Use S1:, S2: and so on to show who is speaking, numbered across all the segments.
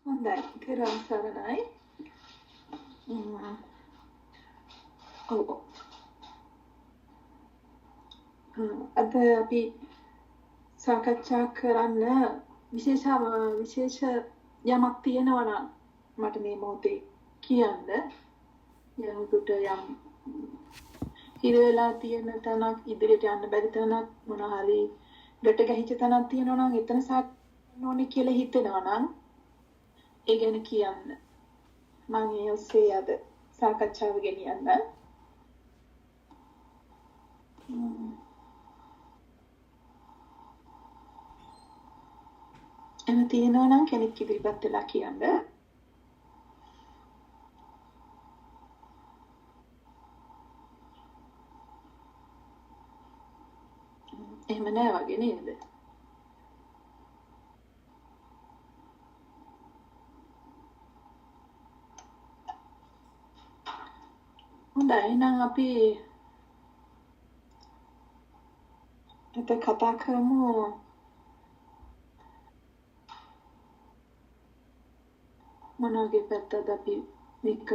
S1: හොඳයි. තෙරුවන් සරණයි. ඔව්. අද අපි සාකච්ඡා කරන්න විශේෂ යමක් තියෙනවා නම් මට මේ මොහොතේ කියන්න. යමකට යම් හිර වෙලා තියෙන තැනක්, ඉදිරියට යන්න බැරි තැනක්, මොන හරි ගැට ගැහිච්ච තැනක් තියෙනවා නම් එතන සාකච්ඡා ඕනේ කියලා හිතෙනවා නම් ඒ ගැන කියන්න. මම ඒ ඔස්සේ අද සාකච්ඡාව ගෙනියන්න. එහෙම තියෙනවා නම් කෙනෙක් ඉදිරිපත් වෙලා කියන්න. එහෙම නෑ වගේ නේද? හොඳයි එහෙනම් අපි අද කතා කරමු මොන වගේ පැත්තද අපි මේක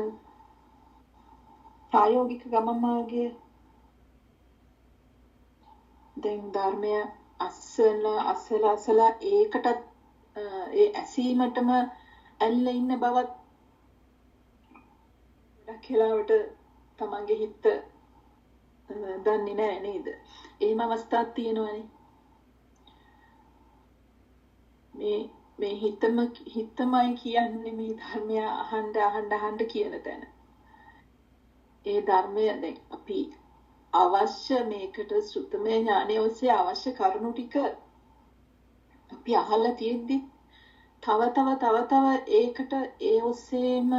S1: ප්‍රායෝගික ගමන් මාර්ගයේ දැන් ධර්මය අසලා ඒකටත් ඒ ඇසීමටම ඇල්ල ඉන්න බවත් ඩක්ලාවට තමන්ගේ හිත දන්නේ නැහැ නේද? එහෙම අවස්ථාවක් තියෙනවනේ. මේ හිතමයි කියන්නේ මේ ධර්මය අහන්න කියන තැන. ඒ ධර්මය දැන් අපි අවශ්‍ය මේකට සුත්තමය ඥානය ඔස්සේ අවශ්‍ය කරුණු ටික අපි අහලා තියෙද්දි තව ඒකට ඒ ඔස්සේම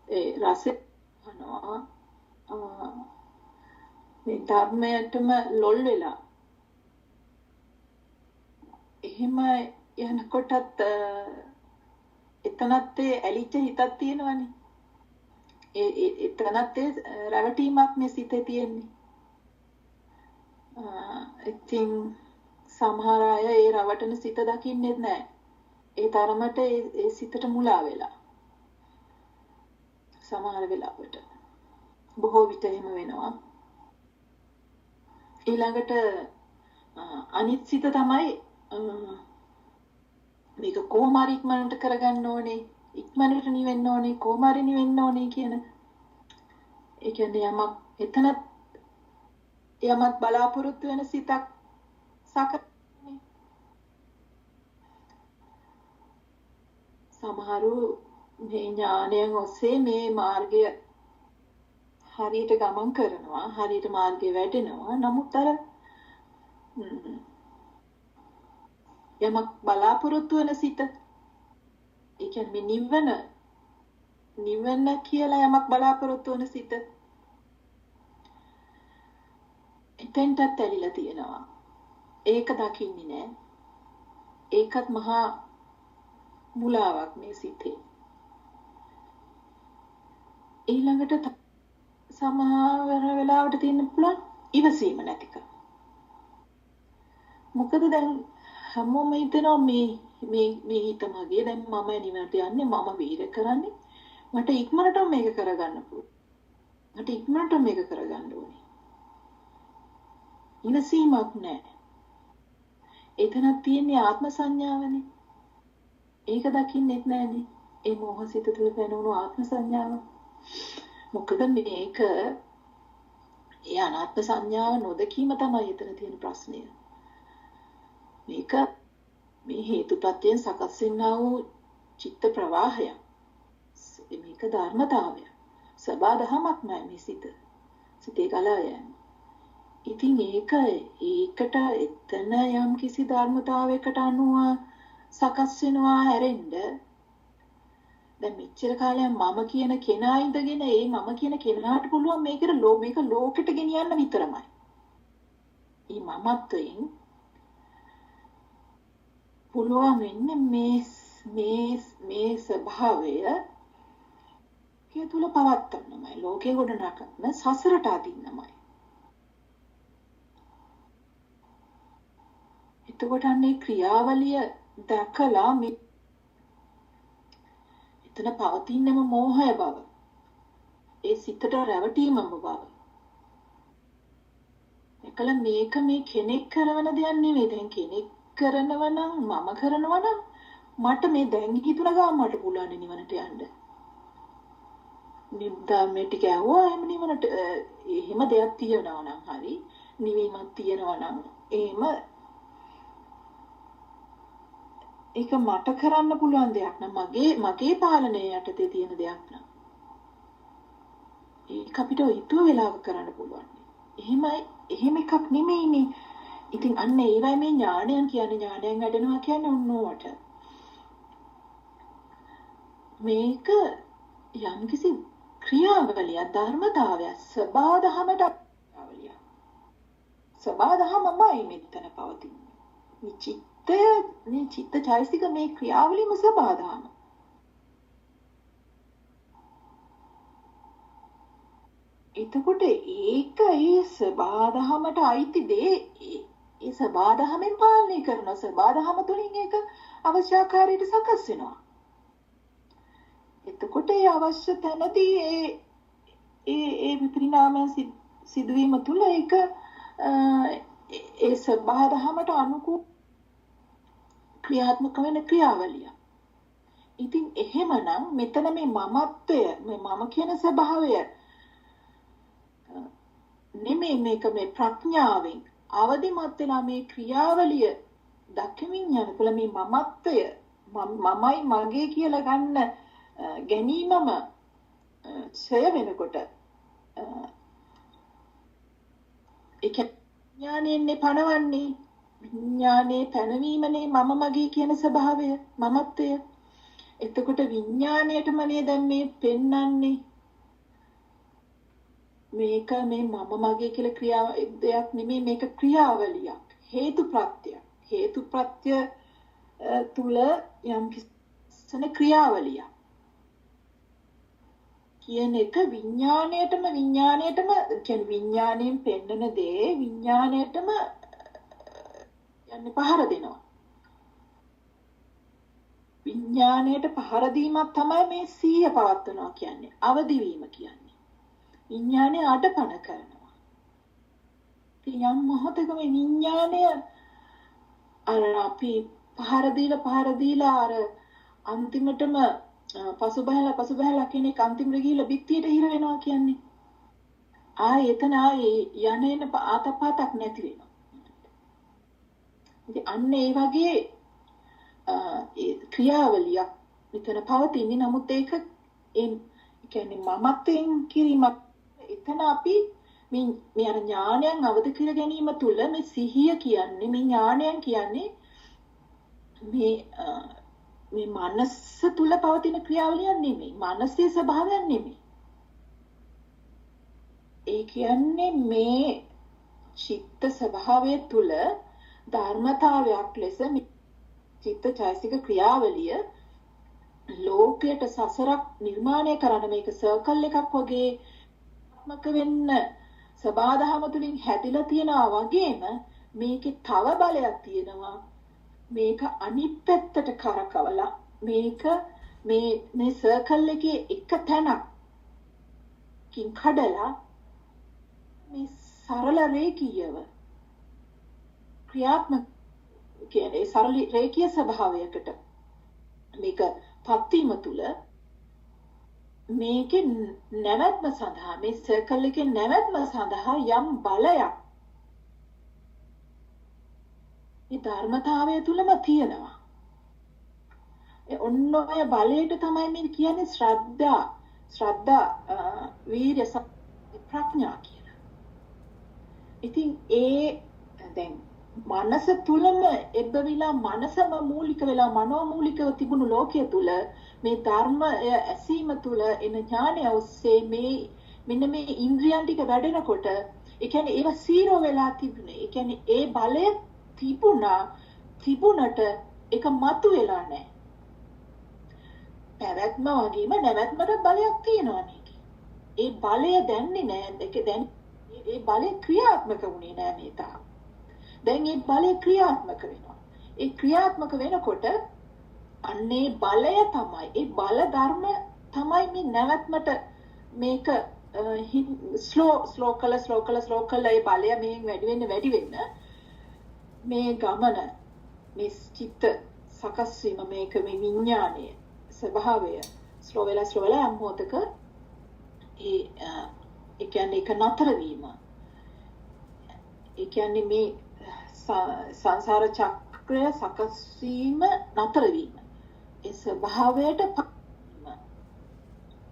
S1: ඒ රසය කරනවා මේ ධර්මයටම ලොල් වෙලා එහෙම යනකොටත් එතනත් ඇලිච්ච හිතක් තියෙනවනේ. එතනත් රැවටීමක් මේ සිතේ තියෙන්නේ. ඉතින් සමහර අය ඒ රවටන සිත දකින්නේ නැහැ. ඒ තරමට ඒ සිතට මුලා වෙලා. සමහර වෙලාවට බොහෝ විට එහෙම වෙනවා. ඊළඟට අනිත් සිත තමයි මේක කොහොම හරි ඉක්මනට කරගන්න ඕනේ, ඉක්මනට නිවෙන්න ඕනේ, කොහොම හරි නිවෙන්න ඕනේ කියන. ඒ කියන්නේ යමක් බලාපොරොත්තු වෙන සිතක් සකන්නේ. සමහරු මේ ඥානයෙන් ඔස්සේ මේ මාර්ගය හරියට ගමන් කරනවා, හරියට මාර්ගේ වැටෙනවා. නමුත් අර යමක් බලාපොරොත්තු වෙන සිත, ඒ කියන්නේ නිවන කියලා යමක් බලාපොරොත්තු වෙන සිත එතෙන්ටත් ඇලිලා තියෙනවා. ඒක දකින්නේ නැහැ. ඒකත් මහා මුලාවක් මේ සිතේ. ඊළඟට සමහර වෙලාවට තියෙන පුළුවන් ඉවසීම නැතිකම. මොකද දැන් හැමෝම හිතනවා මේ හිත මගේ, දැන් මම නිවනට යන්නේ, මම වීර කරන්නේ, මට ඉක්මනට මේක කරගන්න පුළුවන්. මට ඉක්මනට මේක කරගන්න ඕනේ. ඉවසීමක් නැහැ. එතනක් තියෙන්නේ ආත්ම සංඥාවනේ. ඒක දකින්නෙත් නැහැනේ. ඒ මොහසිත තුළ පැනුණු ආත්ම සංඥාව. මොකද මේක ඒ අනාත්ම සංඥාව නොදකීම තමයි එතන තියෙන ප්‍රශ්නය. මේක මේ හේතුපත්‍යයෙන් සකස් වෙනා වූ චිත්ත ප්‍රවාහය. මේක ධර්මතාවය. සබාධමයක් නෑ මේ සිත. සිතේ ගලා යන්නේ. ඉතින් ඒකට එතන යම් කිසි ධර්මතාවයකට අනුව සකස් වෙනවා හැරෙන්න. දැන් මෙච්චර කාලයක් මම කියන කෙනා ඉඳගෙන මම කියන කෙනාට පුළුවන් මේක ලෝකෙට ගෙනියන්න විතරමයි. මේ මමත්වයෙන් පුළුවන් වෙන්නේ මේ ස්වභාවය කිය තුල පවත්තන්නමයි. ලෝකේ ගොඩනගන්න සසරට අදින්නමයි. එතකොට අන්නේ ක්‍රියාවලිය දැකලා එතන පවතිනම මෝහය බව. ඒ සිතට රැවටීමම බව. එකල මේක මේ කෙනෙක් කරන දෙයක් නෙවෙයි. දැන් කෙනෙක් කරනවා නම් මම කරනවා නම් මට මේ දැන් හිතුණ ගාම මට පුළුවන් නිවනට යන්න. නිද්දා මේ ටික ඇහුවා එහෙම නිවනට එහෙම දෙයක් තියනවා නම් හරි නිවීමක් තියනවා නම් එහෙම ඒක මට කරන්න පුළුවන් දෙයක් නම් මගේ පාලනය යටතේ තියෙන දෙයක් නම් ඒක අපිට හිතුව වෙලාවක කරන්න පුළුවන්. එහෙම එකක් නෙමෙයිනේ. ඉතින් අන්න ඒවයි මේ ඥානයන් කියන්නේ ඥානයන් වැඩෙනවා කියන්නේ ඔන්නෝවට. මේක යම්කිසි ක්‍රියාවලියක් ධර්මතාවයක් සබාධමට ක්‍රියාවලියක්. සබාධමමයි මෙතන පවතින්නේ. මේ චිත්ත චෛතසික මේ ක්‍රියාවලියම සබාධම. එතකොට ඒක ඒ සබාධමට අයිති දේ ඒ සබාධමෙන් පාලනය කරන සබාධම තුලින් ඒක අවශ්‍ය ආකාරයට සකස් වෙනවා. එතකොට ඒ අවශ්‍ය තැනදී ඒ විපරිණාමයන් සිදුවීම තුළ ඒක ඒ සබාධමට අනුකූල ක්‍රියාත්මක වෙන ක්‍රියාවලිය. ඉතින් එහෙමනම් මෙතන මේ මමත්වය මේ මම කියන ස්වභාවය නෙමෙයි මේක මේ ප්‍රඥාවෙන් අවදිමත් වෙලා මේ ක්‍රියාවලිය දක්වමින් යනකොට මේ මමත්වය මමයි මගේ කියලා ගන්න ගැනීමම ඡය වෙනකොට ඒක විඥාණයෙන් පණවන්නේ විඥානයේ පැනවීමනේ මම මගේ කියන ස්වභාවය මමත්වය. එතකොට විඥාණයටම දැන් මේ පෙන්වන්නේ මේක මේ මම මගේ කියලා ක්‍රියාව දෙයක් නෙමෙයි මේක ක්‍රියාවලියක් හේතු ප්‍රත්‍ය තුල යම් කිසි ක්‍රියාවලියක් කියන එක විඥාණයටම කියන්නේ විඥාණයෙන් පෙන්වන දේ විඥාණයටම යන්නේ පහර දෙනවා. විඥාණයට පහර දීමක් තමයි මේ සීය පවත්වනවා කියන්නේ අවදි වීම කියන්නේ. විඥානය අඩපණ කරනවා. යම් මොහොතක මේ විඥානය අර අපි පහර දීලා අර අන්තිමටම පසුබහැලා කෙනෙක් අන්තිමට ගිහිල්ලා බිත්තියට හිර වෙනවා කියන්නේ. එතන යන ආතපතක් නැති වෙනවා. ඉතින් අන්න ඒ වගේ ක්‍රියාවලියක් මෙතන පවතින්නේ. නමුත් ඒක කියන්නේ මමත්වයෙන් කිරීමක්. එතන අපි මේ අර ඥානයන් අවදි කර ගැනීම තුළ මේ සිහිය කියන්නේ මේ ඥානයන් කියන්නේ මේ මනස තුළ පවතින ක්‍රියාවලියක් නෙමෙයි. මනසේ ස්වභාවයක් නෙමෙයි. ඒ කියන්නේ මේ චිත්ත ස්වභාවය තුළ ධර්මතාවයක් ලෙස චිත්ත චෛතසික ක්‍රියාවලිය ලෝකයට සසරක් නිර්මාණය කරන මේක සර්කල් එකක් වගේ ආත්මක වෙන්න සබාධම තුලින් හැදිලා තියනවා වගේම මේකේ තව බලයක් තියෙනවා. මේක අනිත් පැත්තට කරකවලා මේක මේ සර්කල් එකේ එක තැනකින් කඩලා මේ සරල රේඛීයව ක්‍රියාත්මක කියන්නේ සරල රේඛීය ස්වභාවයකට මේක පත්වීම තුළ මේකේ නැවැත්ම සඳහා මේ සර්කල් එකේ නැවැත්ම සඳහා යම් බලයක් මේ ධර්මතාවය තුලම තියෙනවා. ඔන්න ඔය බලයට තමයි මේ කියන්නේ ශ්‍රද්ධා වීර්ය ප්‍රඥා කියලා. ඉතින් දැන් මනස තුලම එබ්බවිලා මනසම මූලික වෙලා මනෝමූලිකව තිබුණු ලෝකයේ තුල මේ ධර්මය ඇසීම තුල එන ඥානය ඔස්සේ මෙන්න මේ ඉන්ද්‍රියන් ටික වැඩෙනකොට ඒ කියන්නේ ඒවා සීරෝ වෙලා තිබුණේ. ඒ කියන්නේ ඒ බලය තිබුණට ඒක මතු වෙලා නැහැ. පැවැත්ම වගේම නැවැත්මට බලයක් තියෙනවා නේද? ඒ බලය දැන්නේ නැහැ. ඒ බලය ක්‍රියාත්මක වුණේ නැහැ මේ තාම. දැන් මේ බලය ක්‍රියාත්මක වෙනවා. ඒ ක්‍රියාත්මක වෙනකොට අන්නේ බලය තමයි ඒ බල ධර්ම තමයි මේ නැවත්මට මේක ස්ලෝ කළ ඒ බලය මෙහෙන් වැඩි වෙන්න මේ ගමන මේ චිත්ත සකස් වීම මේක මේ විඥානයේ ස්වභාවය ස්ලෝ වෙලා මොහොතක ඒ කියන්නේ ඒක නතර වීම ඒ කියන්නේ මේ සංසාර චක්‍රය සකස් වීම නතර වීම ඒ ස්වභාවයට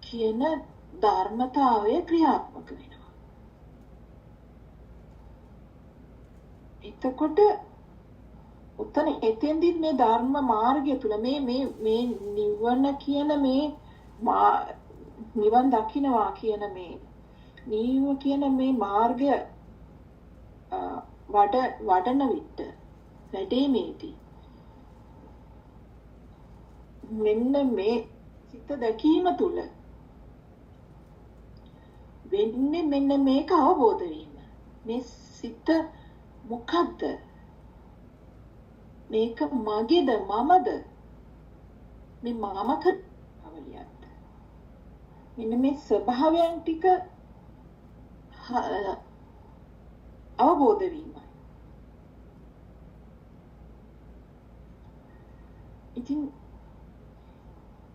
S1: කියන ධර්මතාවය ක්‍රියාත්මක වෙනවා. එතකොට උතන එතෙන්දි මේ ධර්ම මාර්ගය තුල මේ නිවන කියන මේ නිවන් දකින්නවා කියන මේ නිව කියන මේ මාර්ගය වඩන විට වැඩිමේදී මෙන්න මේ සිත දැකීම තුල වෙන්නේ මෙන්න මේක අවබෝධ වීම. මේ සිත මොකද්ද? මේක මගේද මමද? මේ මම කවලියක්ද? මෙන්න මේ ස්වභාවයන් ටික අවබෝධ වීමයි. ඉතින්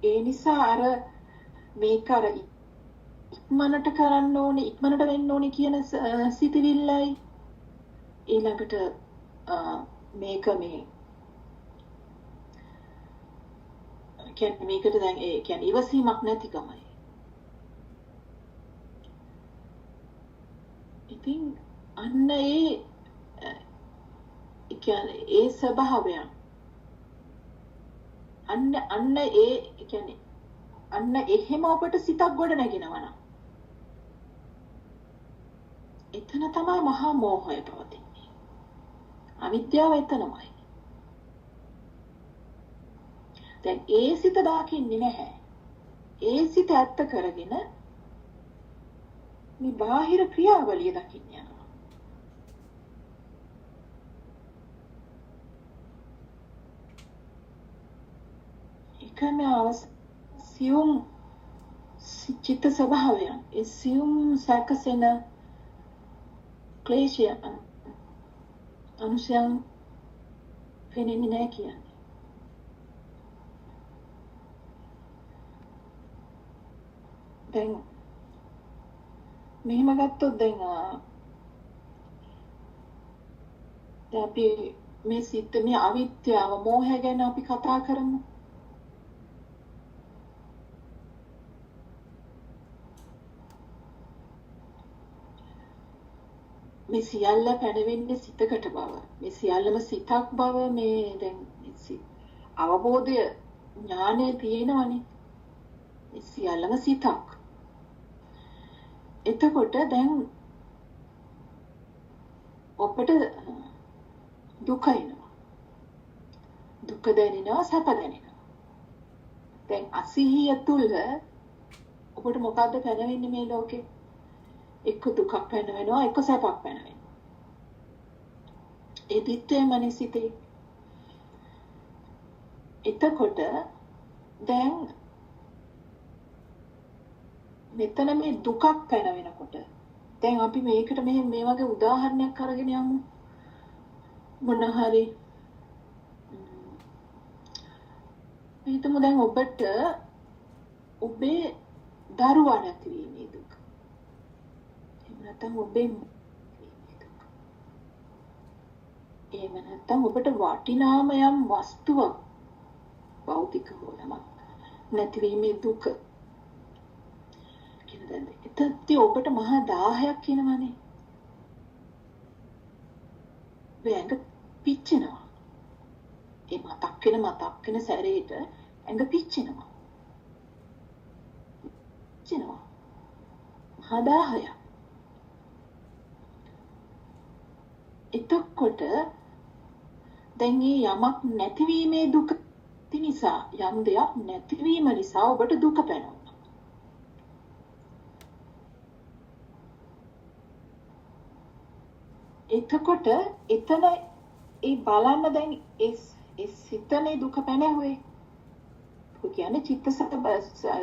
S1: ඒ නිසා අර මේක අර ඉක්මනට කරන්න ඕනේ ඉක්මනට වෙන්න ඕනේ කියන සිතවිල්ලයි ඊළඟට මේක මේ කියන්නේ මේකට දැන් ඒ කියන්නේ ඉවසීමක් නැතිකමයි. ඉතින් අන්න ඒ කියන්නේ ඒ ස්වභාවයන් අන්න ඒ කියන්නේ අන්න එහෙම ඔබට සිතක් ගොඩ නැගෙනවා නම් එතන තමයි මහා මෝහය පවතින්නේ. අවිද්‍යාව එතනමයි. දැන් ඒ සිත දකින්නේ නැහැ. ඒ සිත ඇත්ත කරගෙන මේ බාහිර ක්‍රියාවලිය දකින්න යනවා. එකම සියුම් චිත්ත ස්වභාවයන් ඒ සියුම් සැකසෙන ක්ලේශයන් අනුසයන් පෙනෙන්නේ නැහැ කියන්නේ. දැන් මෙහෙම ගත්තොත් දැන් අපි මේ සිත් මේ අවිද්‍යාව මෝහය ගැන අපි කතා කරමු. මේ සියල්ල පැනවෙන්නේ සිතකට බව. මේ සියල්ලම සිතක් බව මේ දැන් අවබෝධය ඥානය තියෙනවනේ. මේ සියල්ලම සිතක්. එතකොට දැන් ඔබට දුක එනවා. දුක දැනෙනවා සැප දැනෙනවා. දැන් අසීහිය තුල ඔබට මොකද්ද පැනවෙන්නේ මේ ලෝකේ? එක්ක දුකක් පැනවෙනවා එක්ක සැපක් පැනවෙනවා. ඒ දිත්තේමනේ සිතේ. එතකොට දැන් මෙතන මේ දුකක් පැනවෙනකොට දැන් අපි මේකට මේ වගේ උදාහරණයක් අරගෙන යමු. මොන හරි හිතමු දැන් ඔබට ඔබේ දරුවා නැතිවීමේ දුක. එහෙම නැත්නම් ඔබේ දුක. එහෙම නැත්නම් ඔබට වටිනාම යම් වස්තුවක් භෞතික හෝලම නැතිවීමේ දුක. එතෙන්දී ඔබට මහා 1000ක් කියනවනේ. වැඟ පිච්චෙනවා. ඒ මතක් වෙන සැරේට ඇඟ පිච්චෙනවා. මහා 1000ක්. එතකොට දැන් මේ යමක් නැතිවීමේ දුක නිසා යම් දෙයක් නැතිවීම නිසා ඔබට දුක පැනනවා. එතකොට එතන ඒ බලන්න දැන් ඒ සිතනේ දුක පැනහුවේ. ඔය කියන්නේ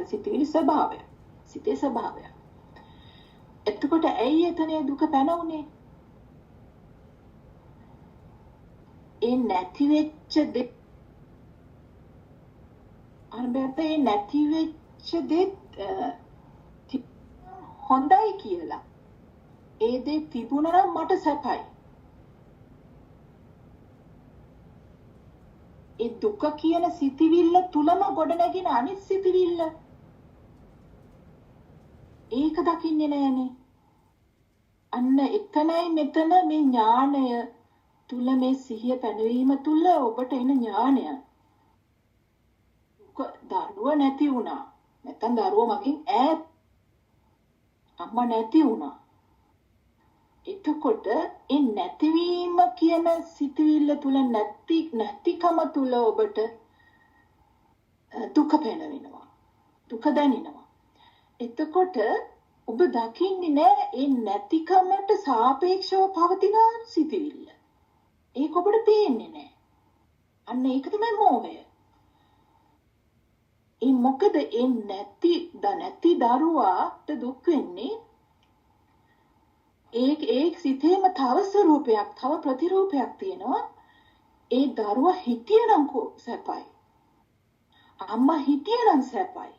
S1: සිතවිලි ස්වභාවය. සිතේ ස්වභාවය. එතකොට ඇයි එතන දුක පැනවුනේ? ඒ නැති වෙච්ච දේ අරබැත්තේ නැති වෙච්ච දේ හොඳයි කියලා. ඒ දේ තිබුණා නම් මට සැපයි. ඒ දුක කියන සිතිවිල්ල තුලම ගොඩනැගෙන අනිත් සිතිවිල්ල. ඒක දකින්නේ නෑනේ. අන්න එතනයි මෙතන මේ ඥාණය තුල මේ සිහිය පැනවීම තුල ඔබට එන ඥාණය. දුක දරුව නැති වුණා. නැත්තම් දරුව මගෙන් ඈත්. අම්මා නැති වුණා. එතකොට ඒ නැතිවීම කියන සිතුවිල්ල තුල නැතිකම තුල ඔබට දුක පැනවෙනවා. දුක දැනෙනවා. එතකොට ඔබ දකින්නේ නෑ ඒ නැතිකමට සාපේක්ෂව පවතින සිතුවිල්ල. ඒක ඔබට පේන්නේ නෑ. අන්න ඒක තමයි මෝහය. ඒ මොකද ඒ නැති දරුවාට දුක් වෙන්නේ ඒ සිතේම තව ස්වරූපයක් තව ප්‍රතිරූපයක් තියෙනවා. ඒ දරුවා හිටියනම් සැපයි. අම්මා හිටියනම් සැපයි.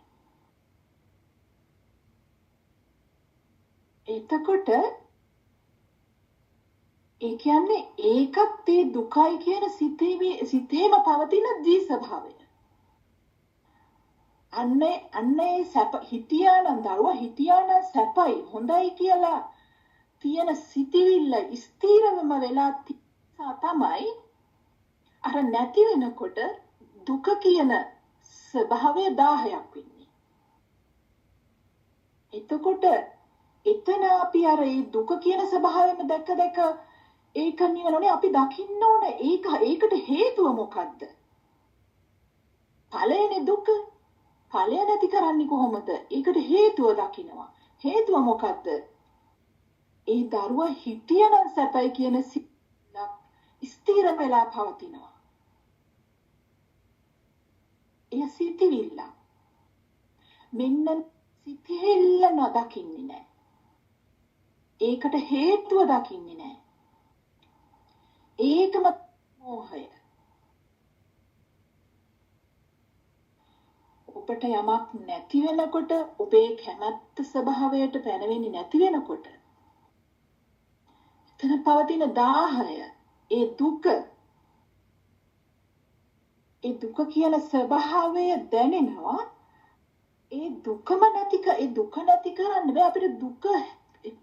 S1: එතකොට ඒ කියන්නේ ඒකත් ඒ දුකයි කියන සිතේම පවතින දී ස්වභාවය. අන්නේ සැප හිටියානම් දරුවා හිටියානම් සැපයි හොඳයි කියලා තියෙන සිතිවිල්ල ස්ථිරවම වෙලා තමයි අර නැති වෙනකොට දුක කියන ස්වභාවය 1000ක් වෙන්නේ. එතකොට එතන අපි අර ඒ දුක කියන ස්වභාවයම දැක ඒක නිවනනේ අපි දකින්න ඕනේ. ඒකට හේතුව මොකද්ද? ඵලයනේ දුක. ඵලය නැති කරන්නේ කොහොමද? ඒකට හේතුව දකින්නවා. හේතුව මොකද්ද? ඒ දරුවා හිටියනම් සැපයි කියන ස්ථිර වෙලා පවතිනවා. ඒ සිතිවිල්ල. මෙන්න සිතිවිල්ල නොදකින්නේ නැහැ. ඒකට හේතුව දකින්නේ නැහැ. ඒකම මෝහය. ඔබට යමක් නැති වෙනකොට ඔබේ කැමැත්ත ස්වභාවයට පැනවෙන්නේ නැති වෙනකොට එතන පවතින 1000 ඒ දුක කියන ස්වභාවය දැනෙනවා. ඒ දුක නැති කරන්න බෑ අපිට. දුක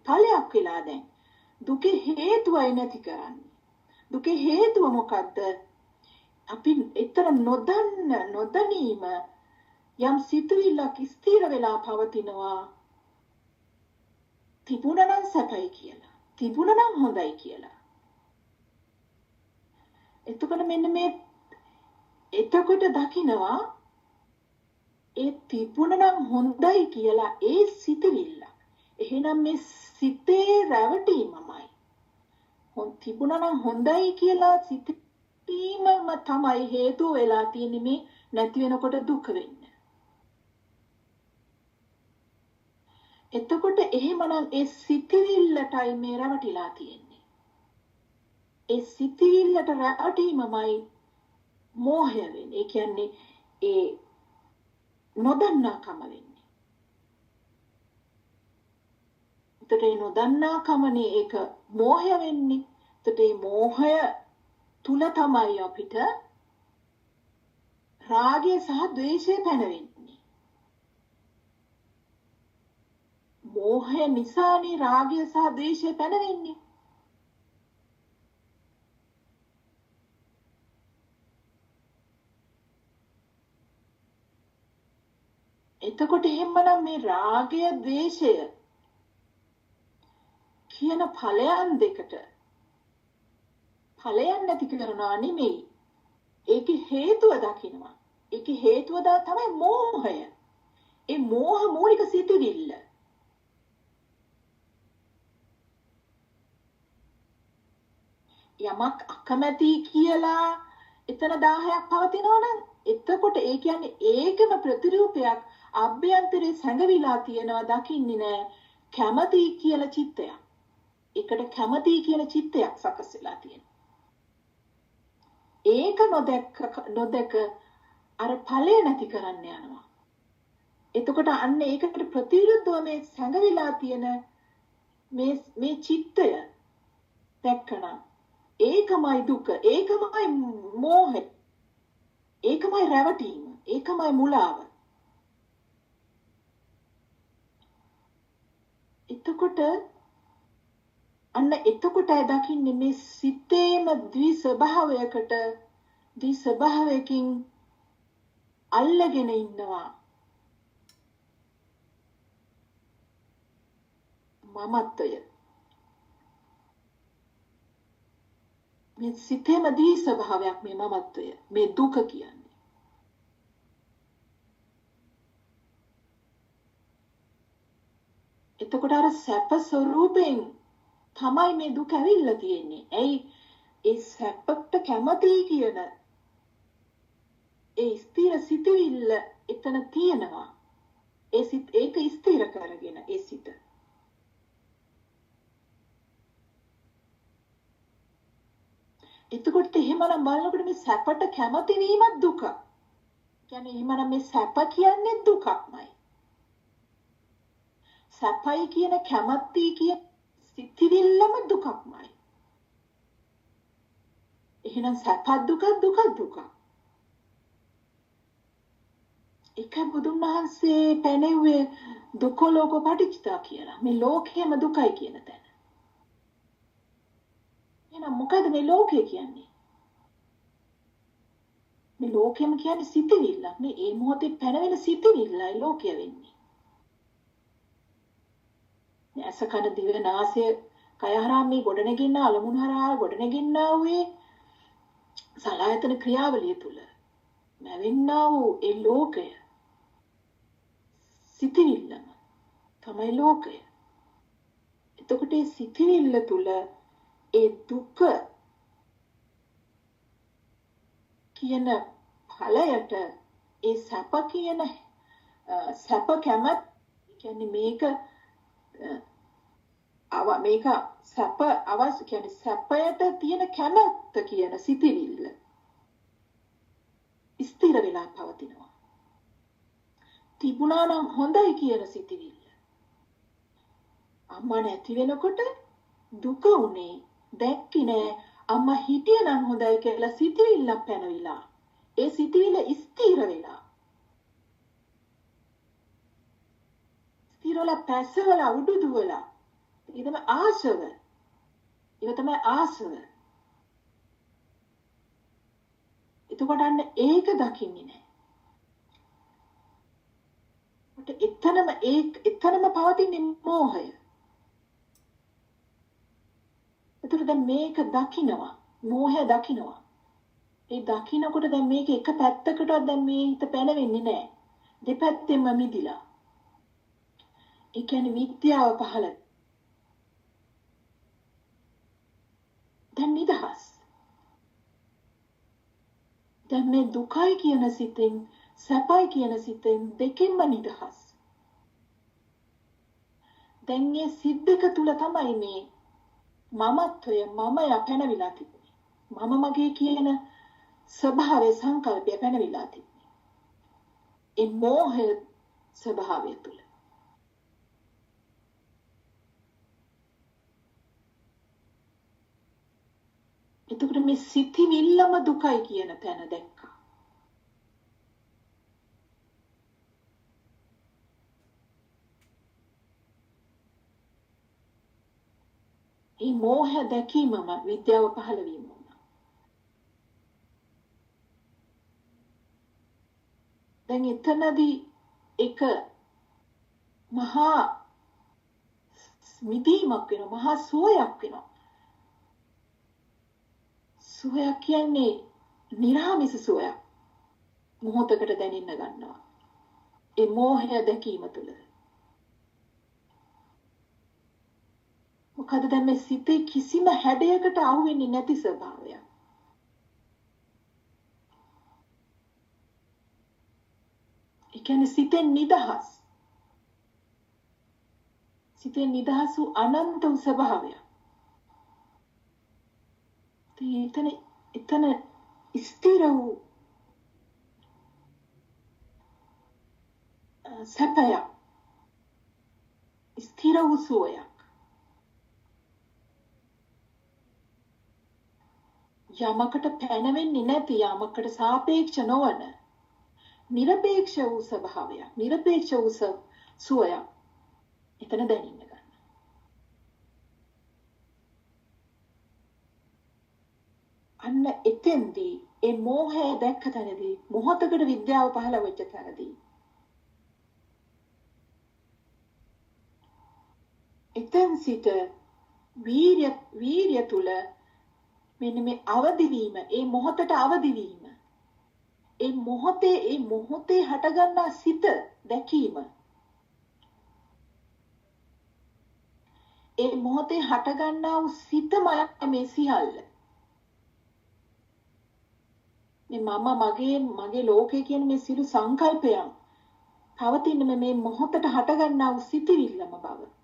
S1: ඵලයක් වෙලා දැන්. දුකේ හේතුවයි නැති කරන්නේ. දුකේ හේතුව මොකද්ද? අපි ඊතර නොදැනීම යම් සිතුවිල්ලක් ස්ථිර වෙලා පවතිනවා. තිබුණා නම් සැපයි කියලා. තිබුණා නම් හොඳයි කියලා. එතකොට මෙන්න මේ එතකොට දකින්නවා ඒ තිබුණා නම් හොඳයි කියලා ඒ සිතුවිල්ල. එහෙනම් මේ සිතේ රැවටීමමයි. තිබුණා නම් හොඳයි කියලා සිතීමම තමයි හේතුව වෙලා තියෙන්නේ මේ නැති වෙනකොට දුක වෙන්නේ. එතකොට එහෙමනම් ඒ සිතිවිල්ලටයි මේ රැවටිලා තියෙන්නේ. ඒ සිතිවිල්ලට රැවටීමමයි මෝහය වෙන්නේ. ඒ කියන්නේ ඒ නොදන්නාකම වෙන්නේ. එතකොට ඒ නොදන්නාකමනේ ඒක මෝහය වෙන්නේ. එතකොට මේ මෝහය තුල තමයි අපිට රාගය සහ ද්වේෂය පැනවෙන්නේ. මෝහය නිසානේ රාගය සහ ද්වේෂය පැනවෙන්නේ. එතකොට එහෙමනම් මේ රාගය ද්වේෂය කියන ඵලයන් දෙකට ඵලයන් නැති කරනවා නෙමෙයි. ඒකේ හේතුව දකින්නවා. ඒකේ හේතුව තමයි මෝහය. ඒ මෝහ මූලික සිතුවිල්ල. යමක් අකමැති කියලා එතන 1000ක් පවතිනවා නම් එතකොට ඒ කියන්නේ ඒකම ප්‍රතිරූපයක් අභ්‍යන්තරේ සැඟවිලා තියෙනවා දකින්නේ නැහැ. කැමති කියලා චිත්තයක්. ඒකට කැමති කියලා චිත්තයක් සකස් වෙලා තියෙනවා. ඒක නොදැක අර ඵලය නැති කරන්න යනවා. එතකොට අන්න ඒකට ප්‍රතිවිරුද්ධව මේ සැඟවිලා තියෙන මේ චිත්තය දැක්කන ඒකමයි දුක, ඒකමයි මෝහය, ඒකමයි රැවටීම, ඒකමයි මුලාව. එතකොට දකින්නේ මේ සිතේම ද්වි ස්වභාවයකින් අල්ලගෙන ඉන්නවා මමත්වය. මේ සිතේම ද්වි ස්වභාවයක් මේ මමත්වය, මේ දුක කියන්නේ. එතකොට අර සැප ස්වરૂපයෙන් තමයි මේ දුක ඇවිල්ලා තියෙන්නේ. ඇයි ඒ සැපට කැමති කියන ඒ ස්ථිර සිතවිල්ල එතන තියෙනවා. ඒක ස්ථිර කරගෙන ඒ සිත. එතකොට එහෙමනම් බලනකොට මේ සැපට කැමති වීමත් දුක. කියන්නේ එහෙමනම් මේ සැප කියන්නේ දුකක්මයි. සැපයි කියන කැමැති කියන සිතිවිල්ලම දුකක්මයි. එහෙනම් සැප දුක. එක බුදුන් වහන්සේ පැනෙව්වේ දුක ලෝක පටිච්චිතා කියලා. මේ ලෝකයේම දුකයි කියන තැන. එහෙනම් මොකද මේ ලෝකය කියන්නේ? මේ ලෝකෙම කියන්නේ සිතිවිල්ල. මේ මොහොතේ පැනවෙන සිතිවිල්ලයි ලෝකය වෙන්නේ. ඇස කන දිව නාසය කය හරහා මේ ගොඩනැගින්න අලමුණු හරහා ගොඩනැගින්නා වූ සලආයතන ක්‍රියාවලිය තුල නැවෙන්නා වූ ඒ ලෝකය සිතිවිල්ලම තමයි ලෝකය. එතකොට ඒ සිතිවිල්ල තුල ඒ දුක කියන ඵලයට ඒ සැප කියන සැප කැමැත් කියන්නේ මේක සැප අවශ්‍ය කියන්නේ සැපයට තියෙන කැමැත්ත කියන සිතිවිල්ල ස්ථිර වෙලා පවතිනවා. තිබුණා නම් හොඳයි කියන සිතිවිල්ල අම්මා නැති වෙනකොට දුක උනේ දැක්කේ නෑ. අම්මා හිටියනම් හොඳයි කියලා සිතිවිල්ලක් පැනවිලා ඒ සිතිවිල්ල ස්ථිර වෙලා ස්ථිරවලා පැසවලා උඩුදුවලා ඒක තමයි ආසව. එතකොට අන්න ඒක දකින්නේ නැහැ. එතනම පවතින්නේ මෝහය. එතකොට දැන් මේක දකින්නවා, මෝහය දකින්නවා. ඒ දකින්නකොට දැන් මේක එක පැත්තකටවත් දැන් මේ හිත පැනවෙන්නේ නැහැ. දෙපැත්තෙම මිදිලා. ඒ කියන්නේ විද්‍යාව පහළ. දැන් නිදහස්. දැන් මේ දුකයි කියන සිතෙන් සැපයි කියන සිතෙන් දෙකෙන්ම නිදහස්. දැන් මේ සිද්දක තුල තමයි මේ මමත්වය මමය පැනවිලා තිබුණේ. මම මගේ කියන ස්වභාවයේ සංකල්පය පැනවිලා තිබුණේ. ඒ මෝහ ස්වභාවය තුල. එතකොට මේ සිතිවිල්ලම දුකයි කියන තැන දැක්කා. මේ මෝහ දැකීමම විද්‍යාව පහළ වීම වුණා. දැන් එතනදී එක මහා මිදීමක් වෙනවා, මහා සුවයක් වෙනවා. සුවයක් කියන්නේ නිර්ආමිස සුවයක්. මොහොතකට දැනෙන්න ගන්නවා. ඒ මෝහය දැකීම තුළ. මොකද දැන් මේ සිතේ කිසිම හැඩයකට අහු වෙන්නේ නැති ස්වභාවයක්. කියන්නේ සිතෙන් නිදහස්. සිතෙන් නිදහස් වූ අනන්ත වූ ස්වභාවය. එතන ස්ථිර වූ සැපයක්. ස්ථිර වූ සුවයක්. යමකට පැනවෙන්නේ නැති යමකට සාපේක්ෂ නොවන නිරපේක්ෂ වූ ස්වභාවයක්. නිරපේක්ෂ වූ සුවයක්. එතන දැනෙන්න ගන්න. අන්න එතෙන්දී ඒ මෝහය දැක්ක තැනදී මොහොතකට විද්‍යාව පහළ වෙච්ච තැනදී එතෙන් සිට වීර්ය තුල මෙන්න මේ අවදි වීම, ඒ මොහොතට අවදි වීම, ඒ මොහොතේ හටගන්නා සිත දැකීම, ඒ මොහොතේ හටගන්නා වූ සිතමයි මේ සියල්ල. මේ මගේ ලෝකය කියන මේ සියලු සංකල්පයන් පවතින මේ මොහොතට හටගන්නා වූ සිතිවිල්ලම බව.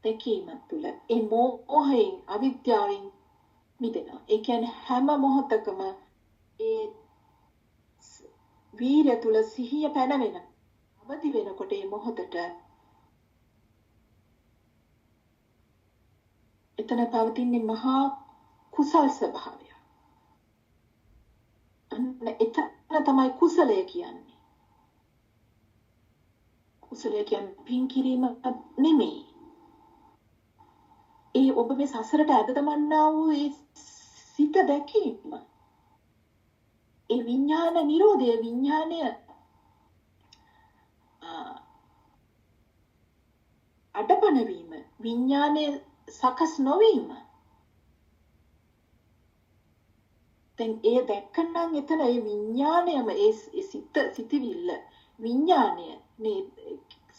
S1: දැකීම තුළ ඒ මෝහයෙන් අවිද්‍යාවෙන් මිදෙනවා. ඒ කියන්නේ හැම මොහොතකම ඒ වීර්ය තුළ සිහිය පැනවෙන අවදි වෙනකොට ඒ මොහොතට එතන පවතින්නේ මහා කුසල් ස්වභාවය. අන්න එතන තමයි කුසලය කියන්නේ. කුසලය කියන්නේ පින් කිරීම නෙමෙයි. ඒ ඔබ මේ සසරට ඇද දමන්නා වූ ඒ සිත දැකීම. ඒ විඥාන නිරෝධය, විඥානය අඩපණ වීම, විඥානයේ සකස් නොවීම. දැන් ඒ දැක්කනම් එතන ඒ විඥානයම ඒ සිතවිල්ල විඥානය නේ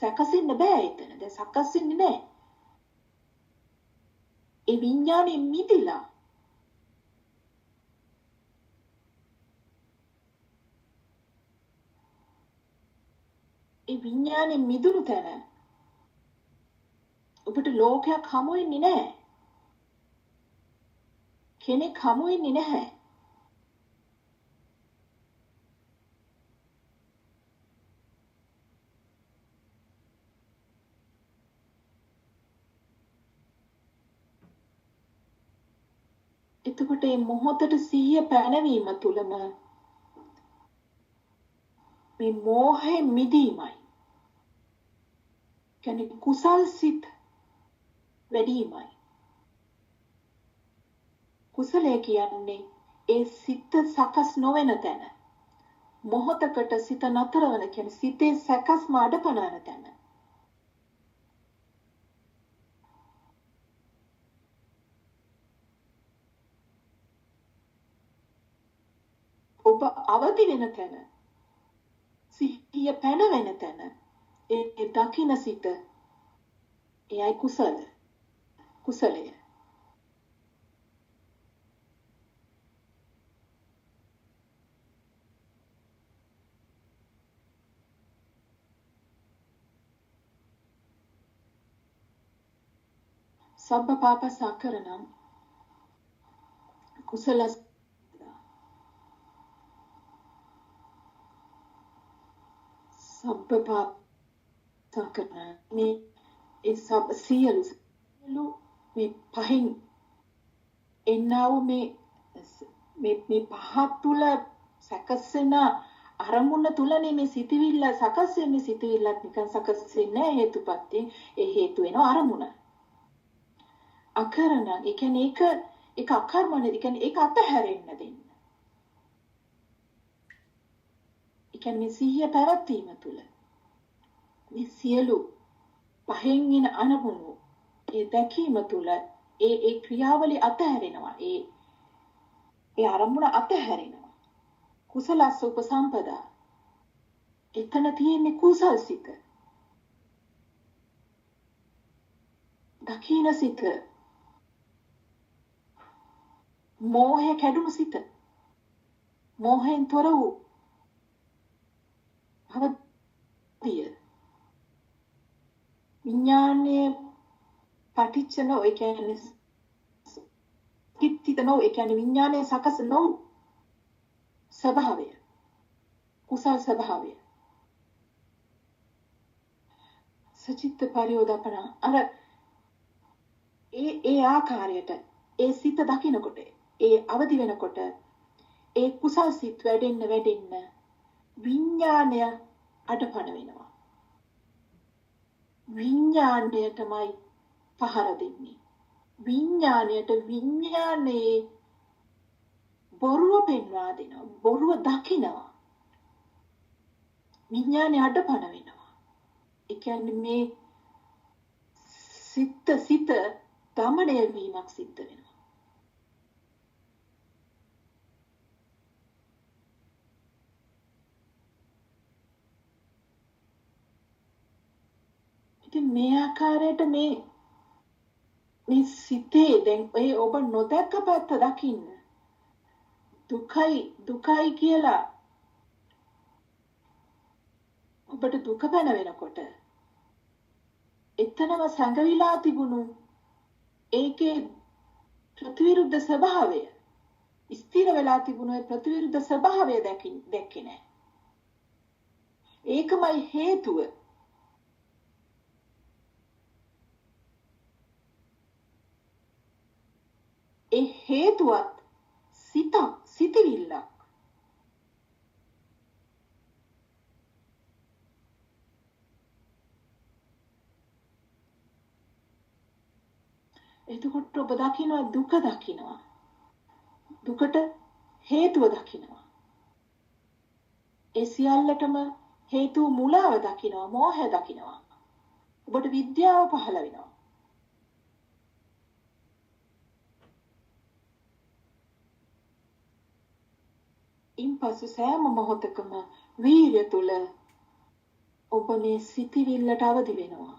S1: සකසින්න බෑ එතන. දැන් සකස් වෙන්නේ නැහැ. ඒ විඥානේ මිදිලා ඒ විඥානේ මිදුණු තැන ඔබට ලෝකයක් හමු වෙන්නේ නැහැ. කෙනෙක් හමු වෙන්නේ නැහැ. එතකොට මේ මොහොතට සිහිය පැනවීම තුළම මේ මෝහය මිදීමයි. කියන්නේ කුසල් සිත් වැඩිමයි. කුසලය කියන්නේ ඒ සිත සකස් නොවන තැන. මොහොතකට සිත නතර වන කියන්නේ සිතේ සකස්ම අඩපණවන තැන. ඔබ අවදි වෙන තැන. සිහිය පැනවෙන තැන. ඒ දකින සිත එයයි කුසලය. සබ්බ පාපසාකරණං කුසල සබ්බ පාපසාකරණං මේ ඒ සබ්බ සියලු මේ පහින් එන්නා වූ මේ පහ තුල සකස්සෙන අරමුණ තුලනේ මේ සිතවිල්ල සකස් වෙන්නේ. සිතවිල්ලත් නිකන් සකස් වෙන්නේ හේතුපත්යෙන්. ඒ හේතු වෙනවා අරමුණ. අකරණ ඒ කියන්නේ ඒක අකර්මණය. ඒ කියන්නේ ඒක අතහැරෙන්න දෙන්න. ඒ කියන්නේ මේ සිහිය පැවැත්වීම තුල මේ සියලු පහෙන් එන අරමුණු ඒ දැකීම තුල ඒ ක්‍රියාවලිය අතහැරෙනවා. ඒ අරමුණ අතහැරෙනවා. කුසලස්ස උපසම්පදා. එතන තියෙන්නේ කුසල් සිත. දකින සිත. මෝහය කැඩුණු සිත. මෝහයෙන් තොර වූ අවදිය විඥානයේ පටිච්ච නො ඒ කියන්නේ කිත්තිත නො ඒ කියන්නේ විඥානයේ සකස් නො ස්වභාවය කුසල් ස්වභාවය සචිත්ත පරියෝදපන අර ඒ ආකාරයට ඒ සිත දකිනකොට ඒ අවදි වෙනකොට ඒ කුසල් සිත් වැඩෙන්න විඥානය අඩපණ වෙනවා විඥාණයටමයි පහර දෙන්නේ විඥාණයට විඥානයේ බොරුව පෙන්වා දෙනවා බොරුව දකිනවා විඥානය අඩපණ වෙනවා ඒ කියන්නේ මේ සිත දමණය වීමක් සිද්ධ වෙනවා ඉතින් මේ ආකාරයට මේ සිතේ දැන් ඒ ඔබ නොදැක්ක පැත්ත දකින්න දුකයි කියලා ඔබට දුක පැන වෙනකොට එතනම සංගවිලා තිබුණු ඒකේ ප්‍රතිවිරුද්ධ ස්වභාවය ස්ථිර වෙලා තිබුණු ඒ ප්‍රතිවිරුද්ධ ස්වභාවය දැක්කේ නැහැ ඒකමයි හේතුව ඒ හේතුවත් සිතවිල්ලක් එතකොට ඔබ දකිනවා දුක දකිනවා දුකට හේතුව දකිනවා ඒ සියල්ලටම හේතු මුලාව දකිනවා මෝහය දකිනවා ඔබට විද්‍යාව පහළ වෙනවා ඉන්පසු සෑම මොහොතකම වීර්ය තුල ඔබ මේ සිතිවිල්ලට අවදි වෙනවා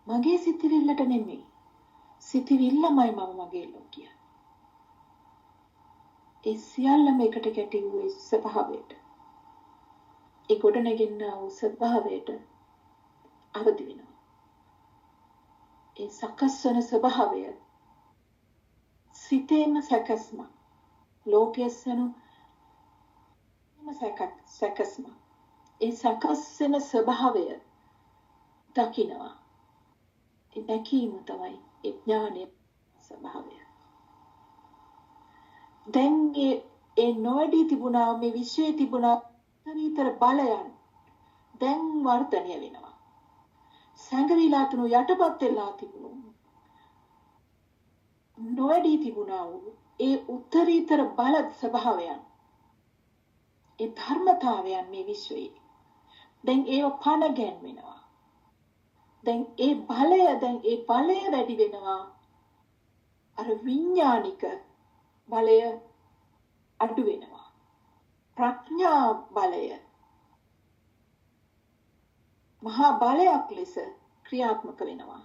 S1: මගේ සිතිවිල්ලට නෙමෙයි සිතිවිල්ලමයි මම මගේ ලෝකය ඒ සියල්ලම එකට ගැටි වූ ස්වභාවයට ඒ ගොඩනැගෙනා වූ ස්වභාවයට අවදි වෙනවා ඒ සකස් වන ස්වභාවය සිතේම සකස්ම ලෝකයේසන සකස්ම ඒ සකස් වෙන ස්වභාවය දකිනවා ඒ දැකීම තමයි ඒ ඥානයේ ස්වභාවය දැන් ඒ නොවැඩී තිබුණා මේ විශ්වයේ තිබුණා උත්තරීතර බලයන් දැන් වර්ධනය වෙනවා සංගවිලා තුණු යටපත් වෙලා තිබුණු නොවැඩී තිබුණා වූ ඒ උත්තරීතර බල ස්වභාවයන් ඒ ධර්මතාවයන් මේ විශ්වයේ දැන් ඒව පණ ගැන්වෙනවා දැන් ඒ බලය වැඩි වෙනවා අර විඥානික බලය අඩු වෙනවා ප්‍රඥා බලය මහා බලයක් ලෙස ක්‍රියාත්මක වෙනවා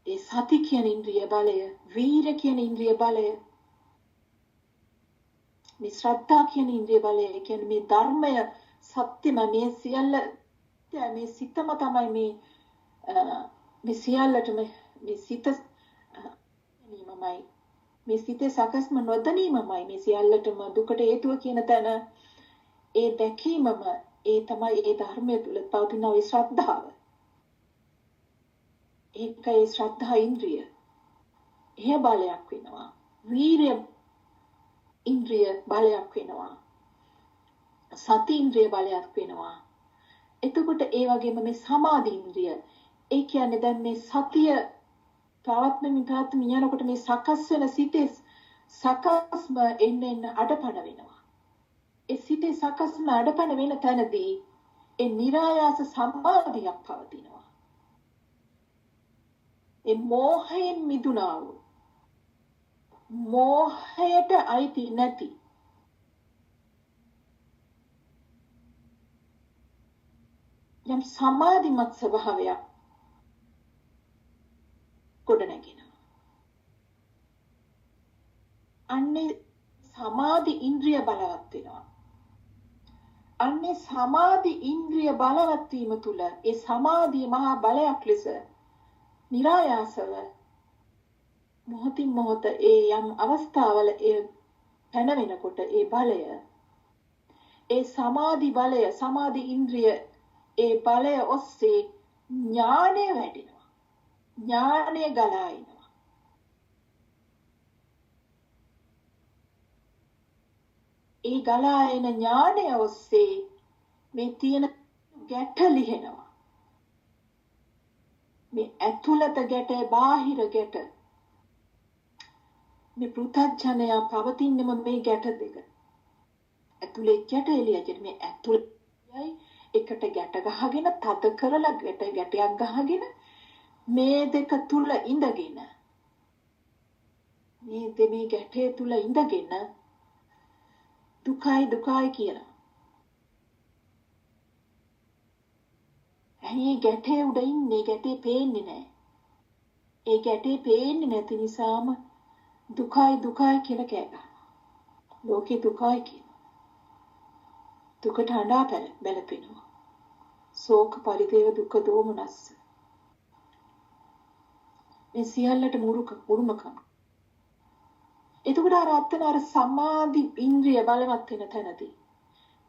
S1: ඒ සති කියන ඉන්ද්‍රිය බලය වීර කියන ඉන්ද්‍රිය බලය මේ ශ්‍රද්ධා කියන ඉන්ද්‍රිය බලය කියන්නේ මේ ධර්මය සත්‍යම මේ සියල්ල මේ සිතම තමයි මේ සියල්ලටම මේ සිත නීමමයි මේ සිතේ සකස්ම නොදැනීමමයි මේ සියල්ලටම දුකට හේතුව කියන තැන ඒ දැකීමම ඒ තමයි ඒ ධර්මය තුළ පවතින ඒ ශ්‍රද්ධාව ඒකයි ශ්‍රද්ධා ඉන්ද්‍රිය එය බලයක් වෙනවා වීර්ය ඉන්ද්‍රිය බලයක් වෙනවා සති ඉන්ද්‍රිය බලයක් වෙනවා එතකොට ඒ වගේම මේ සමාධි ඉන්ද්‍රිය ඒ කියන්නේ දැන් මේ සතිය ප්‍රාත්මික යනකොට මේ සකස් වෙන සිතේ සකස්ම එන්න අඩපණ වෙනවා ඒ සිතේ සකස්ම අඩපණ වෙන තැනදී ඒ નિરાයාස සම්මාදියක් පවතිනවා ඒ මෝහයෙන් මිදුණා වූ මෝහයට අයිති නැති යම් සමාධිමත් ස්වභාවයක් ගොඩනැගෙනවා. අන්නේ සමාධි ඉන්ද්‍රිය බලවත් වෙනවා. අන්නේ සමාධි ඉන්ද්‍රිය බලවත් වීම තුළ ඒ සමාධිය මහා බලයක් ලෙස નિરાයාසව මොහොතින් මොහොත ඒ යම් අවස්ථාවල ඒ පැනවෙනකොට ඒ බලය ඒ සමාධි බලය සමාධි ඉන්ද්‍රිය ඒ බලය ඔස්සේ ඥානය වැඩෙනවා. ඥානය ගලා එනවා. ඒ ගලා එන ඥානය ඔස්සේ මේ තියෙන ගැට ලිහෙනවා. මේ ඇතුළත ගැට බාහිර ගැට මේ පෘථග්ජනයා පවතින්නම මේ ගැට දෙක. ඇතුලේ ගැට එළියට මේ ඇතුලයි එකට ගැට ගහගෙන තද කරලා ගැටයක් ගහගෙන මේ දෙක තුල ඉඳගෙන මේ ගැටේ තුල ඉඳගෙන දුකයි දුකයි කියලා. ඇයි ගැටේ උඩ ඉන්නේ ගැටේ පේන්නේ නැහැ. ඒ ගැටේ පේන්නේ නැති නිසාම දුකයි දුකයි කියලා කෑ ගන්නවා. ලෝකේ දුකයි කියන. දුකට හඬා බැලපෙනවා. ශෝක පරිදේව දුක්ඛ දෝමනස්ස. මේ සියල්ලට මුරුමකම්. එතකොට අර සමාධි ඉන්ද්‍රිය බලවත් වෙන තැනදී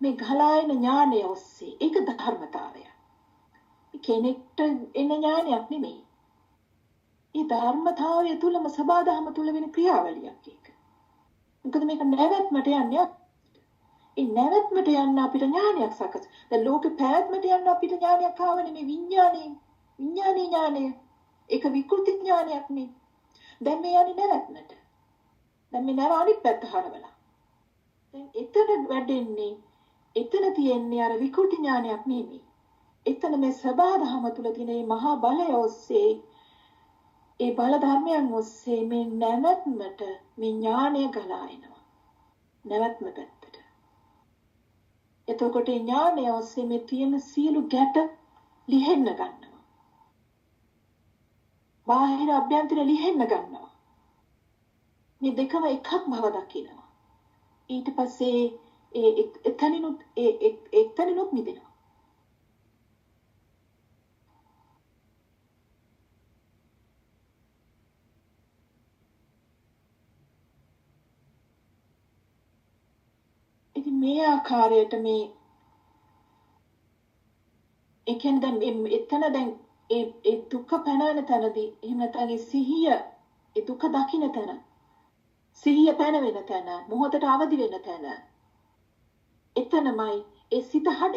S1: මේ ගලායන ඥානය ඔස්සේ ඒක ධර්මතාවය. කෙනෙක්ට එන ඥානයක් නෙමෙයි. ඒ ධර්මතාවය තුලම සබාධම තුල වෙන ක්‍රියාවලියක් ඒක. මොකද මේක නැවැත්මට යන්නේ. ඒ නැවැත්මට යන්න අපිට ඥානයක් සකස්. දැන් ලෝකේ පැවැත්මට යන්න අපිට ඥානයක් ආවනේ මේ විඥානේ ඥානය. ඒක විකෘති ඥානයක් නේ. දැන් මේ යන්නේ නැවැත්මට. දැන් මේ නර අනිත් පැත්ත හරවලා. දැන් එතන වැඩෙන්නේ එතන තියෙන්නේ අර විකෘති ඥානයක් නෙමෙයි. එතන මේ සබාධම තුල තියෙන මේ මහා බලය ඔස්සේ ඒ බල ධර්මයන් ඔස්සේ මේ නැවැත්මට මේ ඥානය ගලා එනවා. නැවැත්ම පැත්තට. එතකොට ඥානය ඔස්සේ මේ තියෙන සියලු ගැට ලිහෙන්න ගන්නවා. බාහිර අභ්‍යන්තර ලිහෙන්න ගන්නවා. මේ දෙකම එකක් බව දකිනවා. ඊට පස්සේ එතනිනුත් මිදෙනවා. ඉතින් මේ ආකාරයට මේ ඒ කියන්නේ දැන් එතන දැන් ඒ දුක පැනවෙන තැනදී එහෙම නැත්නම් ඒ සිහිය ඒ දුක දකින්න තැන සිහිය පැනවෙන තැන මොහොතට අවදි වෙන තැන එතනමයි ඒ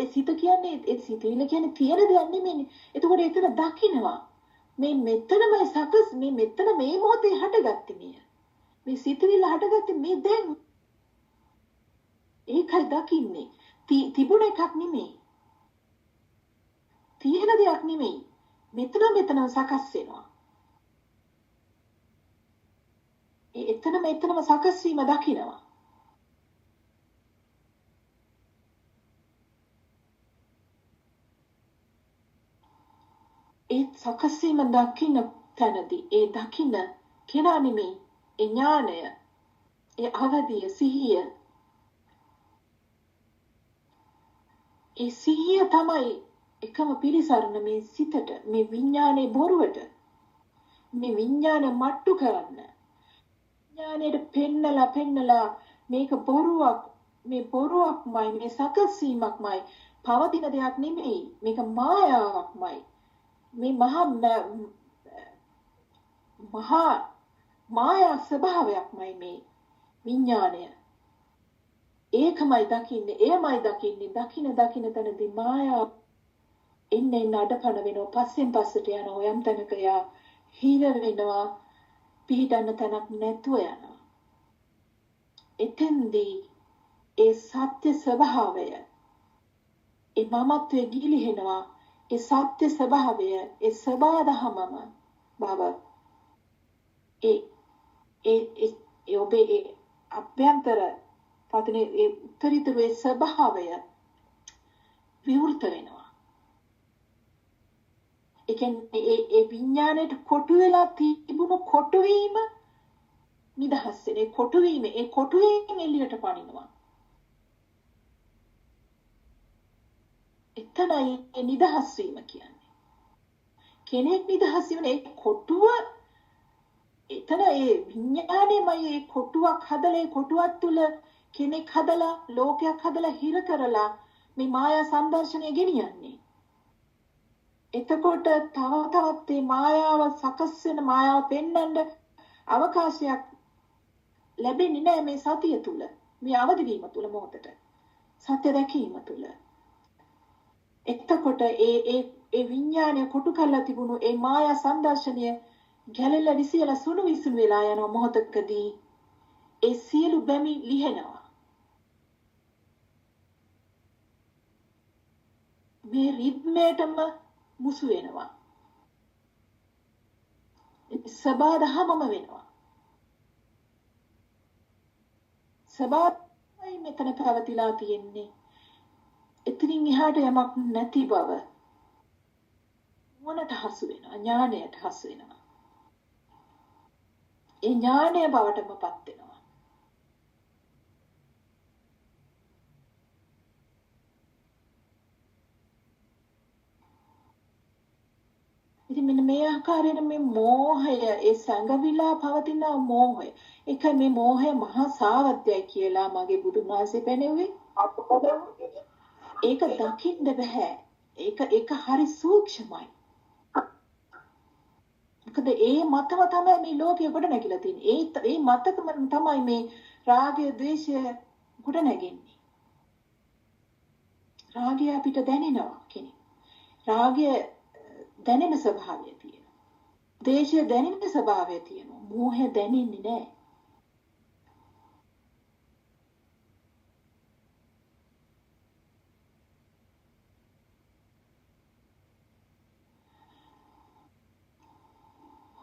S1: සිත කියන්නේ ඒ සිතවිල්ල කියන්නේ තියෙන දෙයක් නෙමෙයි. එතකොට එතන දකින්නවා මේ මෙතනමයි සකස් මේ මෙතන මේ මොහොතේ හටගත්තේ මේ සිතවිල්ල හටගත්තේ මේ දැන් ඒකයි දකින්නේ. තිබුණ එකක් නෙමෙයි. තියෙන දෙයක් නෙමෙයි. මෙතන සකස් වෙනවා. එතනම සකස් වීම දකිනවා. ඒ සකස් වීම දකින්න තැනදී ඒ දකින්න කෙනා නෙමෙයි. ඒ ඥානය, ඒ අවදිය, සිහිය. ඒ සිහිය තමයි එකම පිළිසරණ මේ සිතට, මේ විඥානේ බොරුවට. මේ විඥාන මට්ටු කරන්න. විඥාණයට පෙන්නලා මේක බොරුවක්, මේ බොරුවක්මයි, මේ සකස් වීමක්මයි, පවතින දෙයක් නෙමෙයි. මේක මායාවක්මයි. මේ මහා මායා ස්වභාවයක්මයි මේ විඥාණය. ඒකමයි දකින්නේ, එයමයි දකින්නේ. දකින තැනදී මායා එන්න අඩපණ වෙනවා. පස්සෙන් පස්සට යනවා. යම් තැනක යා හිර වෙනවා. පිහිටන්න තැනක් නැතුව යනවා. එතෙන්දී ඒ සත්‍ය ස්වභාවය ඒ මමත්වයේ ගිලිහෙනවා. ඒ සත්‍ය ස්වභාවය ඒ සබාධමම බව ඒ ඔබේ අභ්‍යන්තර පතනේ ඒ උත්තරීතර ස්වභාවය විවෘත වෙනවා. කියන්නේ ඒ විඥාණයට කොටු වෙලා තිබුණු කොටු වීම නිදහස් වෙන. ඒ කොටු වීම ඒ කොටුවෙන් එළියට පනිනවා. එතනයි ඒ නිදහස් වීම කියන්නේ. කෙනෙක් නිදහස් වෙන ඒ කොටුව එතන ඒ විඥාණයමයි ඒ කොටුවක් හදලා ඒ කොටුවක් තුල කෙනෙක් හදලා ලෝකයක් හදලා හිර කරලා මේ මායා සංදර්ශනය ගෙනියන්නේ. එතකොට තව තවත් මේ මායාව සකස් වෙන මායාව පෙන්වන්න අවකාශයක් ලැබෙන්නේ නැහැ මේ සතිය තුල. මේ අවදි වීම තුල මොහොතට. සත්‍ය දැකීම තුල. එතකොට ඒ විඥානය කොටු කරලා තිබුණු ඒ මායා සංදර්ශනය ගැලෙලා විසියලා සුණු විසුණු වෙලා යන මොහොතකදී ඒ සියලු බැමි ලිහෙනවා. මේ රිද්මේටම මුසු වෙනවා. සබාධමම වෙනවා. සබාධමයි මෙතන පැවතිලා තියෙන්නේ. එතනින් එහාට යමක් නැති බව මොනට හසු වෙනවා. ඥාණයට හසු වෙනවා. ඒ ඥාණය බවටමපත් වෙනවා. ඉතින් මෙන්න මේ ආකාරයෙන් මේ මෝහය ඒ සංගවිලා පවතින මෝහය. ඒක මේ මෝහය මහා සාවද්‍යයි කියලා මගේ බුදුන් වහන්සේ පෙන්වුවේ. ඒක දකින්න බෑ. ඒක හරි සූක්ෂමයි. මොකද ඒ මතම තමයි මේ ලෝකය ගොඩ නැගිලා තියෙන්නේ. ඒ මතකම තමයි මේ රාගය, ද්වේෂය ගොඩ නැගෙන්නේ. රාගය අපිට දැනෙනවා කෙනෙක්. රාගය දැනෙන ස්වභාවය තියෙනවා. ද්වේෂය දැනෙන ස්වභාවය තියෙනවා. මෝහය දැනෙන්නේ නැහැ.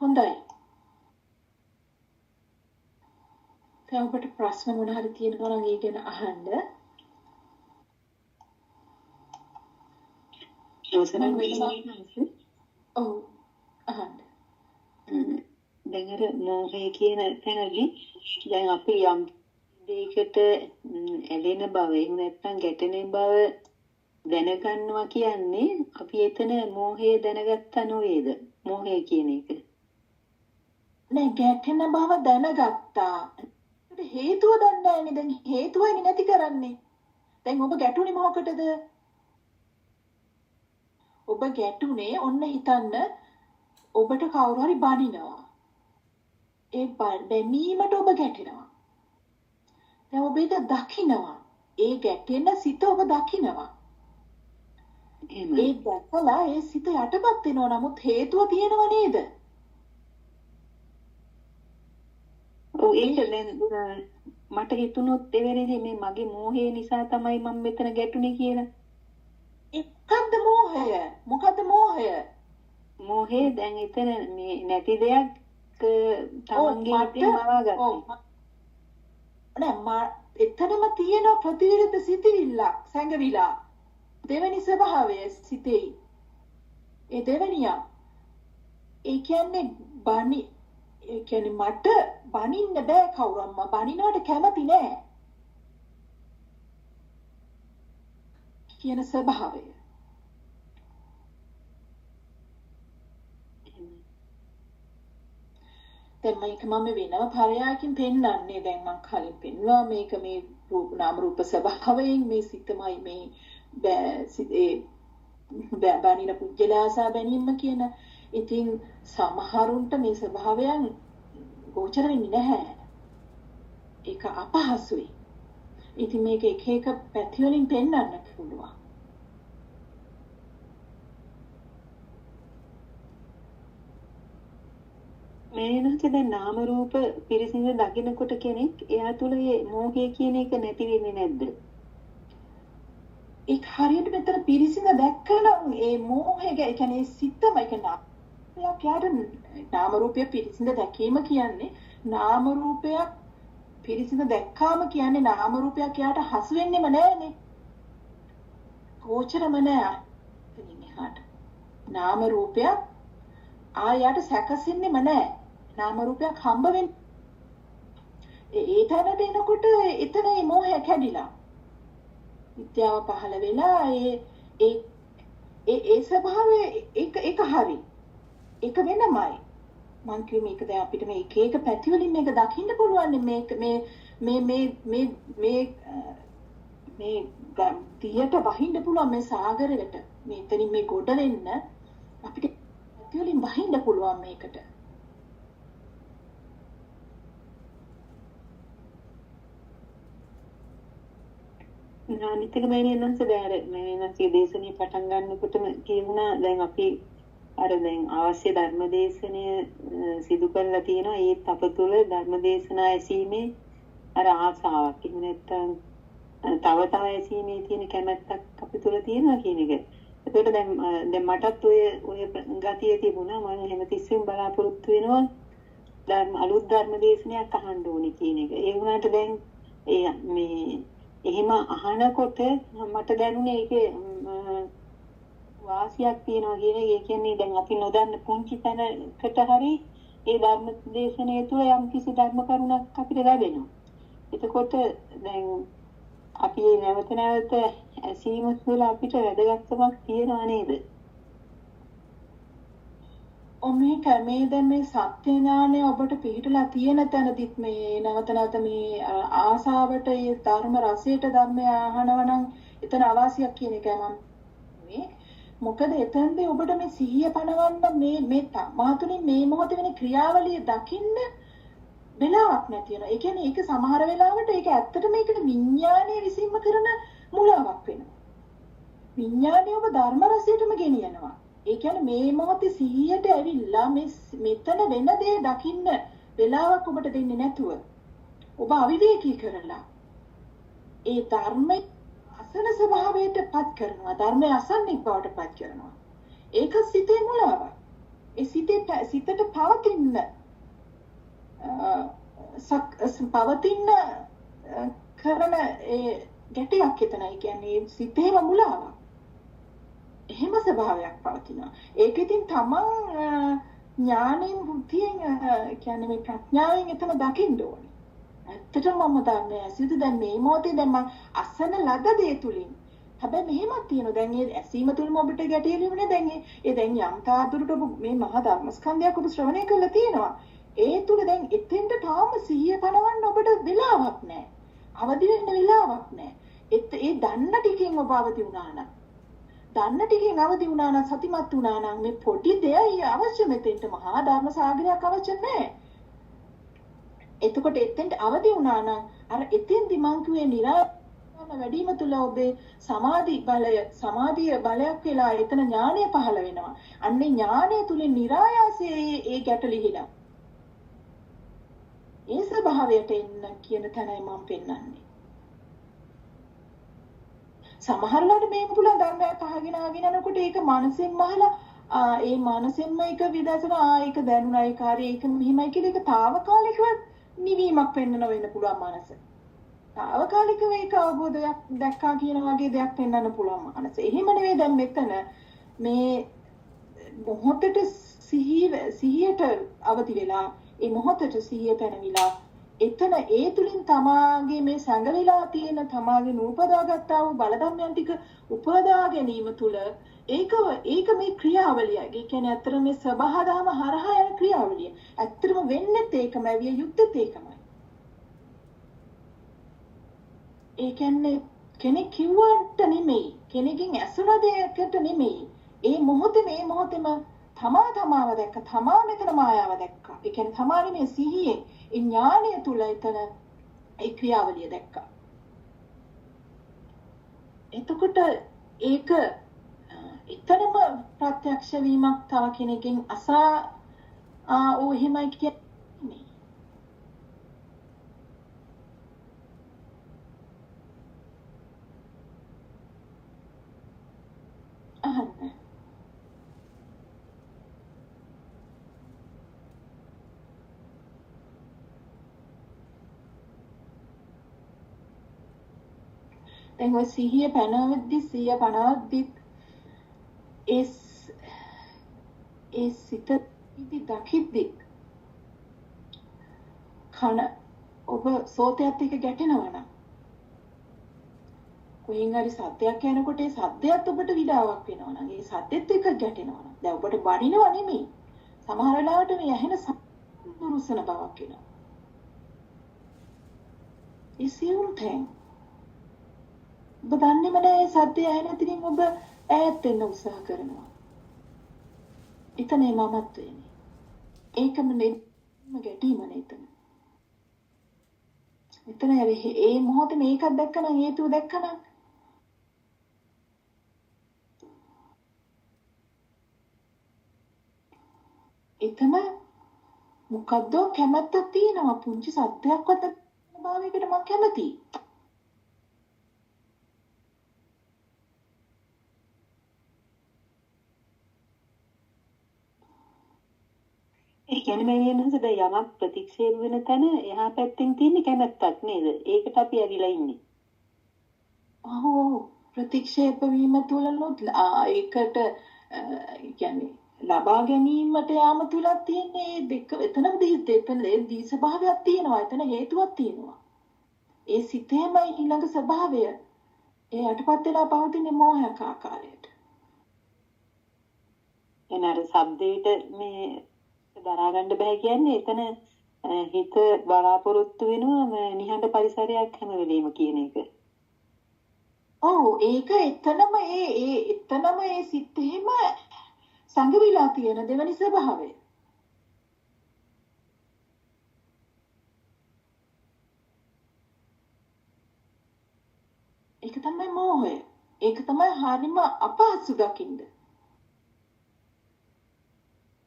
S1: හොඳයි. දැන් ඔබට ප්‍රශ්න මොන හරි තියෙනවා නම් ඒ ගැන අහන්න. ඔව් අහන්න.
S2: දැන් අර මෝහය කියන තැනදී දැන් අපි යම් දෙයකට ඇලෙන බව එහෙම නැත්නම් ගැටෙන බව දැනගන්නවා කියන්නේ අපි එතන මෝහය දැනගත්තා නොවේද? මෝහය කියන එක.
S1: නෑ ගැටෙන බව දැනගත්තා. ඒකට හේතුව දන්නේ නැන්නේ. දැන් හේතුවයි නැති කරන්නේ. දැන් ඔබ ගැටුනේ මොකටද? ඔබ ගැටුනේ ඔන්න හිතන්න ඔබට කවුරු හරි බනිනවා. ඒ බැනීමට ඔබ ගැටෙනවා. දැන් ඔබ ඒක දකිනවා. ඒ ගැටෙන සිත ඔබ දකිනවා. ඒ දැකලා ඒ සිත යටපත් වෙනවා. නමුත් හේතුව තියෙනව නේද?
S2: ඔව් ඒක දැන් මට හිතුනොත් දෙවෙනිදී මේ මගේ මෝහය නිසා තමයි මම මෙතන ගැටුනේ කියලා.
S1: මොකද්ද මෝහය? මොකද්ද මෝහය?
S2: මෝහය දැන් එතන මේ නැති දෙයක් තමන්ගේ හිතේ මවාගත්තා.
S1: නෑ එතනම තියෙන ප්‍රතිවිරුද්ධ සිතිවිල්ලක් සංගවිලා. දෙවෙනි ස්වභාවය සිතේ. ඒ දෙවෙනියා. ඒ කියන්නේ මට බනින්න බෑ කවුරුම්ම බනිනවට කැමති නෑ. කියන ස්වභාවය. දැන් මේක මම වෙනම පරයාකින් පෙන්වන්නේ. දැන් මම කලින් පෙන්වුවා මේක මේ රූප නාම රූප ස්වභාවයෙන් මේ සිතමයි මේ බැනින පුජ්‍යලාසා බැනීම කියන. ඉතින් සමහරුන්ට මේ ස්වභාවයන් ගෝචර වෙන්නේ නැහැ. ඒක අපහසුයි. ඉතින් මේක එක එක පැති වලින් පෙන්වන්න පුළුවන්.
S2: මේනොත් දැන් නාම රූප පිරිසිදු දකිනකොට කෙනෙක් එයා තුළ මේ මෝහය කියන එක නැති වෙන්නේ නැද්ද?
S1: ඒක හරියට මෙතන පිරිසිදු දැක්කනම් ඒ මෝහය කියන්නේ සිතම ඒක නාමයක් යාට නාම රූපය පිරිසිදු දැකීම කියන්නේ නාම රූපයක් පිරිසිදු දැක්කාම කියන්නේ නාම රූපයක් යාට හසු වෙන්නෙම නෑනේ. ගෝචරම නෑ. එතනින් එහාට. නාම රූපයක් ආයට සැකසෙන්නේම නැහැ. නාම රූපයක් හම්බ වෙන්නේ. ඒ තැනට එනකොට එතන මේ මෝහය කැඩිලා. විද්‍යාව පහළ වෙලා ඒ ස්වභාවය ඒක හරි. ඒක වෙනමයි. මං කිව්වේ මේක දැන් අපිට මේ එක පැති වලින් මේක දකින්න පුළුවන් මේ තියට වහින්න පුළුවන් මේ සාගරයට. මේ එතනින් මේ ගොඩ වෙන්න අපිට පැති වලින් වහින්න පුළුවන් මේකට.
S2: අනිත් එක මම නන්ස දැන් මම නන්සගේ දේශනේ පටන් ගන්නකොටම කියුණා දැන් අපි අර දැන් අවශ්‍ය ධර්මදේශනය සිදු කරලා තියෙනවා ඒත් අප තුළ ධර්මදේශනා ඇසීමේ අර ආසාවක් එහෙම නැත්නම් තව ඇසීමේ තියෙන කැමැත්තක් අපි තුළ තියෙනවා කියන එක. ඒකට දැන් මටත් ඔය ගතිය තිබුණා මම හැමතිස්සෙම බලාපොරොත්තු වෙනවා අලුත් ධර්මදේශනයක් අහන්න ඕනේ කියන එක. ඒ වුණාට දැන් මේ එහෙම අහනකොට මට දැනුනේ ඒකේ වාසියක් තියෙනවා කියන එක. ඒ කියන්නේ දැන් අපි නොදන්න පුංචි තැනකට හරි ඒ ධර්ම දේශනාව තුළ යම් කිසි ධර්ම කරුණක් අපිට ලැබෙනවා. එතකොට දැන් අපි නැවත ඇසීම තුළ අපිට වැදගත්කමක් තියෙනවා නේද?
S1: මේ දැන් මේ සත්‍ය ඥානය ඔබට පිළිහිටලා තියෙන තැනදිත් මේ නැවත මේ ආසාවට ඒ ධර්ම රසයට ධර්මය අහනවා නම් එතන අවාසියක් කියන එකයි මම මේ මොකද එතනදී ඔබට මේ සිහිය පනවන්න මේ මාතුලින් මේ මොහොතේ වෙන ක්‍රියාවලිය දකින්න වෙලාවක් නැති වෙනවා. ඒ කියන්නේ ඒක සමහර වෙලාවට ඒක ඇත්තටම ඒකට විඥානයේ විසින්ම කරන මුලාවක් වෙනවා. විඥානය ඔබ ධර්ම රසයටම ගෙනියනවා. ඒ කියන්නේ මේ මොහොතේ සිහියට ඇවිල්ලා මෙතන වෙන දේ දකින්න වෙලාවක් ඔබට දෙන්නේ නැතුව ඔබ අවිවේකී කරලා ඒ ධර්මයේ අසන ස්වභාවයට පත් කරනවා. ධර්මයේ අසන්නික් බවට පත් කරනවා. ඒක සිතේ මුලාවක්. ඒ සිතට පවතින කරන ඒ ගැටයක් එතනයි. කියන්නේ සිතේම මුලාවක්. එහෙම ස්වභාවයක් පවතිනවා. ඒක ඉතින් තමන් ඥාණයෙන් බුද්ධියෙන් කියන්නේ මේ ප්‍රඥාවෙන් එතන දකින්න ඕනේ. ඇත්තටම මම දන්නේ ඇසියුද දැන් මේ මොහොතේ දැන් මම අසන ලද දේ තුලින්. හැබැයි මෙහෙමත් තියෙනවා. දැන් මේ ඇසීම තුලම ඔබට ගැටෙලිවනේ දැන් දැන් යම් තාදුරට ඔබ මේ මහා ධර්මස්කන්ධයක් ඔබ ශ්‍රවණය කරලා තියෙනවා. ඒ තුල දැන් එතෙන්ට තාම සිහිය පනවන්න ඔබට වෙලාවක් නැහැ. අවදි වෙන්න වෙලාවක් නැහැ. ඒ දන්න ටිකෙන් ඔබ අවදි වුණා නම් දන්න ටිකෙන් අවදි වුණා නම් සතිමත් වුණා නම් මේ පොඩි දෙයයි අවශ්‍ය මෙතෙන්ට මහා ධර්ම සාගරයක් අවශ්‍ය නැහැ. එතකොට එතෙන්ට අවදි වුණා නම් අර එතෙන්දි මං කිව්වේ නිරාම වැඩිම තුල ඔබේ සමාධිය බලයක් වෙලා එතන ඥානය පහළ වෙනවා. අන්නේ ඥානය තුලින් નિરાයාසයේ ඒ ගැට ලිහිලා. ඒ ස්වභාවයට එන්න කියන තැනයි මම පෙන්වන්නේ. සමහරවිට මේක පුළුවන් ධර්මයක් අහගෙන යනකොට ඒක මානසෙන්ම අහලා ඒ මානසෙන්ම එක විදර්ශනා ඒක දැනුණා ඒ කාර්යය ඒක මෙහිමයි කියලා ඒක తాවකාලිකව නිවීමක් වෙන්න පුළුවන් මානස. తాවකාලිකව ඒක අවබෝධයක් දැක්කා කියන වගේ දෙයක් පෙන්වන්න පුළුවන් මානස. එහෙම නෙවෙයි දැන් මෙතන මේ මොහොතට සිහියට අවදි වෙලා ඒ මොහොතට සිහිය පැනවිලා එතන ඒ තුලින් තමාගේ මේ සංගලිලා තියෙන තමාගේ නූපදාගත්තා වූ බලධර්මයන් ටික උපදා ගැනීම තුල ඒක මේ ක්‍රියාවලියයි. ඒ කියන්නේ අතර මේ සබහාදාම හරහා යන ක්‍රියාවලිය. ඇත්තටම වෙන්නේත් ඒකමයි, විය යුත්තේත් ඒකමයි. ඒ කියන්නේ කෙනෙක් කිව්වට නෙමෙයි, කෙනකින් ඇසුන දෙයකට නෙමෙයි. ඒ මොහොතේම තමාව දැක්ක, තමා මෙතන මායාව දැක්කා. ඒ කියන්නේ තමාගේ මේ සිහියේ ඒ ඥානය තුල එතන ඒ ක්‍රියාවලිය දැක්කා. එතකොට ඒක එතරම් ප්‍රත්‍යක්ෂ වීමක් තව කෙනකින් ඕ එහෙමයි කියන්නේ. අහන්න. දැන් ඔය සිහිය පනවද්දි ඒ සිත ඉදි දකිද්දි කන ඔබ සෝතයත් එක්ක ගැටෙනවා නම් කොහෙන් හරි සද්දයක් යනකොට ඒ සද්දයත් ඔබට විඩාවක් වෙනවා නම් ඒ සද්දෙත් එක්ක ගැටෙනවා නම් දැන් ඔබට බඩිනව නෙමෙයි සමහර වෙලාවට මේ ඇහෙන දුරුසන බවක් එනවා ඒ සියුම් තැන් ඔබ දන්නේම නැහැ ඒ සද්දය ඇහෙන තිරින් ඔබ ඈත් වෙන්න උත්සාහ කරනවා එතන මමත් වෙන්නේ ඒකම නෙමෙයි ගැටීමනේ එතන ඒ මොහොතේ මේකක් දැක්කනම් හේතුව දැක්කනම් එතන මොකද්ද කැමැත්තක් තියෙනවා පුංචි සත්‍යයක්වත් භාවයකට මම කැමතියි.
S2: ඒ කියන්නේ මම කියනහස දැන් යමක් ප්‍රතික්ෂේප වෙන තැන එහා පැත්තෙන් තියෙන කැමැත්තක් නේද? ඒකට අපි ඇවිල්ලා ඉන්නේ.
S1: ප්‍රතික්ෂේප වීම තුලනොත් ඒකට කියන්නේ ලබා ගැනීමට යාම තුලක් තියෙන්නේ මේ දෙක එතනම දී ස්වභාවයක් තියෙනවා එතන හේතුවක් තියෙනවා ඒ සිතේමයි ඊළඟ ස්වභාවය ඒ යටපත් වෙලා පවතින මෝහයක් ආකාරයට
S2: එනර සබ්දේට මේ දරා ගන්න බෑ කියන්නේ එතන හිත බලාපොරොත්තු වෙනවා නිහඬ පරිසරයක් හැම වෙලෙම කියන එක.
S1: ඒක එතනම ඒ සිතේම සංගවිලා තියෙන දෙවනි ස්වභාවය. ඒක තමයි මෝහය. ඒක තමයි හරිම අපහසු දකින්න.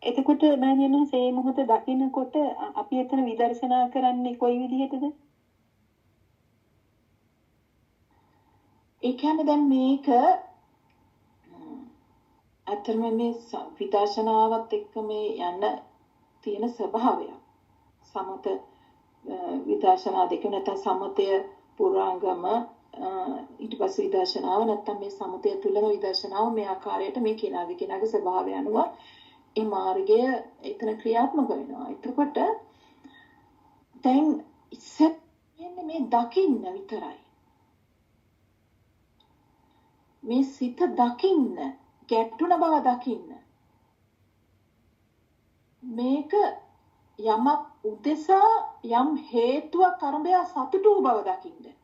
S2: එතකොට මම කියනවා මේ මොහොත දකින්නකොට අපි එතන විදර්ශනා කරන්නේ කොයි විදිහටද?
S1: ඒ කියන්නේ දැන් මේක අතරම මේ විදර්ශනාවත් එක්ක මේ යන තියෙන ස්වභාවය. සමත විදර්ශනා දෙක නැත්නම් සමතය පුරාංගම ඊට පස්සේ විදර්ශනාව නැත්නම් මේ සමතය තුලම විදර්ශනාව මේ ආකාරයට මේ කෙනාගේ ස්වභාවය අනුව ඒ මාර්ගය එතන ක්‍රියාත්මක වෙනවා. එතකොට දැන් ඉස්සෙල්ලා මේ දකින්න විතරයි. මේ සිත දකින්න, ගැටුණ බව දකින්න. මේක යමක් උදෙසා යම් හේතුවක් අරඹය සතුටු බව දකින්න.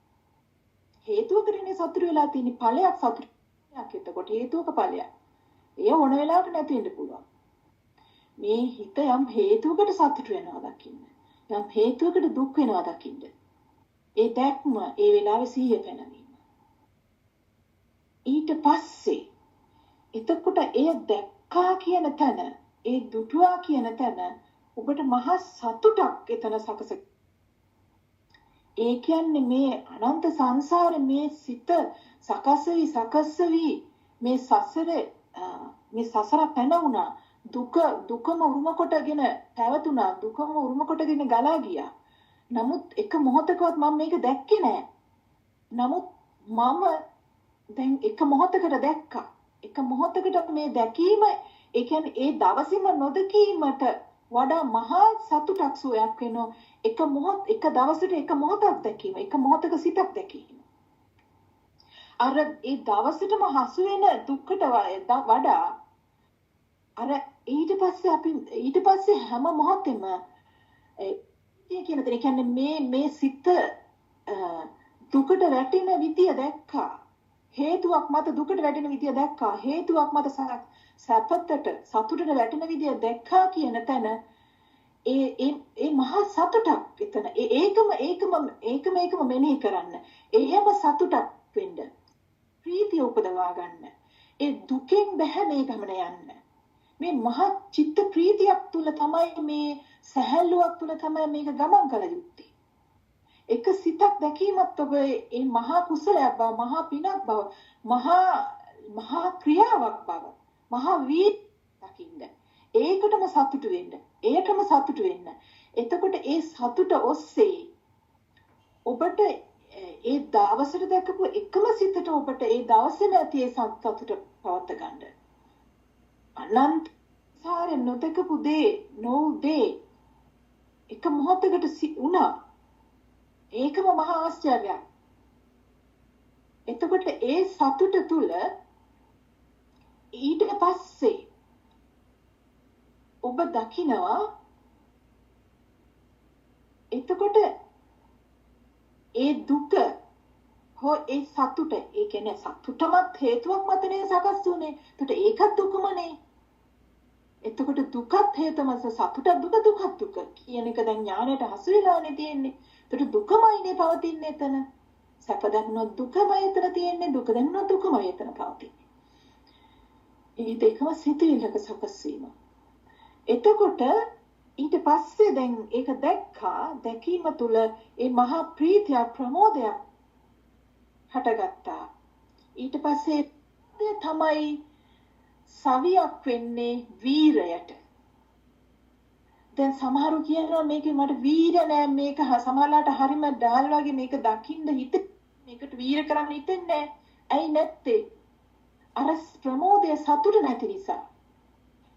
S1: හේතුවකටනේ සතුටු වෙලා තියෙන ඵලයක් සතුටක් එතකොට හේතුවක ඵලයක්. ඒ ඕන වෙලාවක නැති වෙන්න පුළුවන්. මේ හිත යම් හේතුවකට සතුටු වෙනවා දකින්න. යම් හේතුවකට දුක් වෙනවා දකින්න. ඒ දැක්ම ඒ වෙලාවේ සිහිය පැනවීම. ඊට පස්සේ එතකොට එය දැක්කා කියන තැන ඒ දුටුවා කියන තැන ඔබට මහා සතුටක් එතන සකස. ඒ කියන්නේ මේ අනන්ත සංසාරේ මේ සිත සකස් වී මේ සසර පැනවුණා දුකම උරුම කොටගෙන පැවතුණා දුකම උරුම කොටගෙන ගලා ගියා. නමුත් එක මොහොතකවත් මම මේක දැක්කේ නෑ. නමුත් මම දැන් එක මොහොතකට දැක්කා. එක මොහොතකට මේ දැකීම ඒ කියන්නේ ඒ දවසේම නොදකීමට වඩා මහා සතුටක් සුවයක් වෙනවා. එක දවසට එක මොහොතක් දැකීම, එක මොහොතක සිතක් දැකීම. අර ඒ දවසටම හසු වෙන දුක්කට වඩා අර ඊට පස්සේ හැම මොහොතෙම ඒ කියන දේ කියන්නේ මේ සිත දුකට වැටෙන විදිය දැක්කා. හේතුවක් මත දුකට වැටෙන විදිය දැක්කා. හේතුවක් මත සතුටට වැටෙන විදිය දැක්කා කියන තැන ඒ මහා සතුටක් එතන. ඒකම මෙනෙහි කරන්න. එහෙම සතුටක් වෙන්න. ප්‍රීතිය උපදවා ගන්න. ඒ දුකෙන් බැහැ මේ ගමන යන්න. මේ මහා චිත්ත ප්‍රීතියක් තුල තමයි මේ සැහැල්ලුවක් තුල තමයි මේක ගමන් කළ යුත්තේ. එක සිතක් දැකීමත් ඔබ මේ මහා කුසලයක් බව, මහා පිනක් බව, මහා ක්‍රියාවක් බව, මහා වී දකින්න. ඒකටම සතුටු වෙන්න. ඒකම සතුටු වෙන්න. එතකොට ඒ සතුට ඔස්සේ ඔබට ඒ දවසට දැකපු එකම සිතට ඔබට ඒ දවසේම ඇති ඒ සතුට පවත් ගන්න. අනන්ත සංසාරේ නොදකපු දේ නොදේ එක මොහොතකට වුණා. ඒකම මහා ආශ්චර්යයක්. එතකොට ඒ සතුට තුල ඊට පස්සේ ඔබ දකිනවා එතකොට ඒ දුක හෝ ඒ සතුට ඒ කියන්නේ සතුටමත් හේතුවක් මතනේ සකස් වුනේ. එතකොට ඒකත් දුකමනේ. එතකොට දුකත් හේතම සතුට දුක දුක කියන එක දැන් ඥාණයට හසු වෙලානේ තියෙන්නේ. එතකොට දුකමයිනේ පවතින්නේ එතන. සැප දැනුණොත් දුකමයි එතන තියෙන්නේ. දුක දැනුණොත් දුකමයි එතන පවතින්නේ. මේ දෙකම සිතිවිල්ලක සකස් වීම. එතකොට ඊට පස්සේ දැන් ඒක දැකීම තුළ ඒ මහා ප්‍රීතිය ප්‍රමෝදයක් හටගත්තා. ඊට පස්සේ තමයි සවියක් වෙන්නේ වීරයට. දැන් සමහරු කියනවා මේක මට වීර නෑ මේක සමහරලාට හරිම ඩාල් වගේ මේක දකින්න මේකට වීර කරන්න හිතෙන්නේ නෑ. ඇයි නැත්තේ? අර ප්‍රමෝදය සතුට නැති නිසා.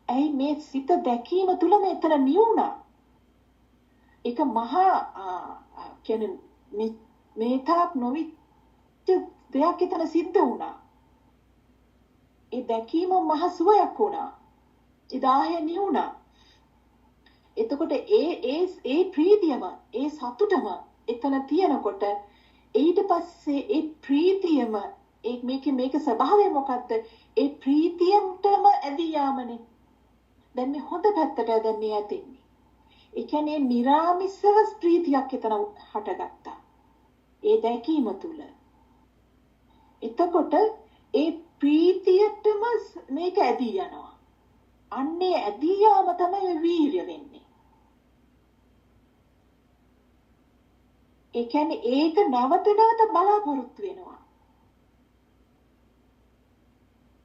S1: ඇයි මේ සිත දැකීම තුල මෙතන නියුණා. ඒක මහා කියන්නේ මේ තාක් නොවිච්ච දෙයක් එතන සිද්ධ වුණා. ඒ දැකීම මහ සුවයක් වුණා. ඒ දාහය නියුණා. එතකොට ඒ ප්‍රීතියම ඒ සතුටම එතන තියෙනකොට ඊට පස්සේ ඒ ප්‍රීතියම මේක ස්වභාවය මොකද්ද? ඒ ප්‍රීතියටම ඇදී යාමනේ. දැන් මේ හොඳ පැත්තට දැන් මේ ඇතින්නේ. ඒ කියන්නේ නිරාමිසව ප්‍රීතියක් එතන හටගත්තා. ඒ දැකීම තුල. එතකොට ඒ ප්‍රීතියටම මේක ඇදී යනවා. අන්නේ ඇදී යාම තමයි වීර්ය වෙන්නේ. ඒ කියන්නේ ඒක නැවත බලාපොරොත්තු වෙනවා.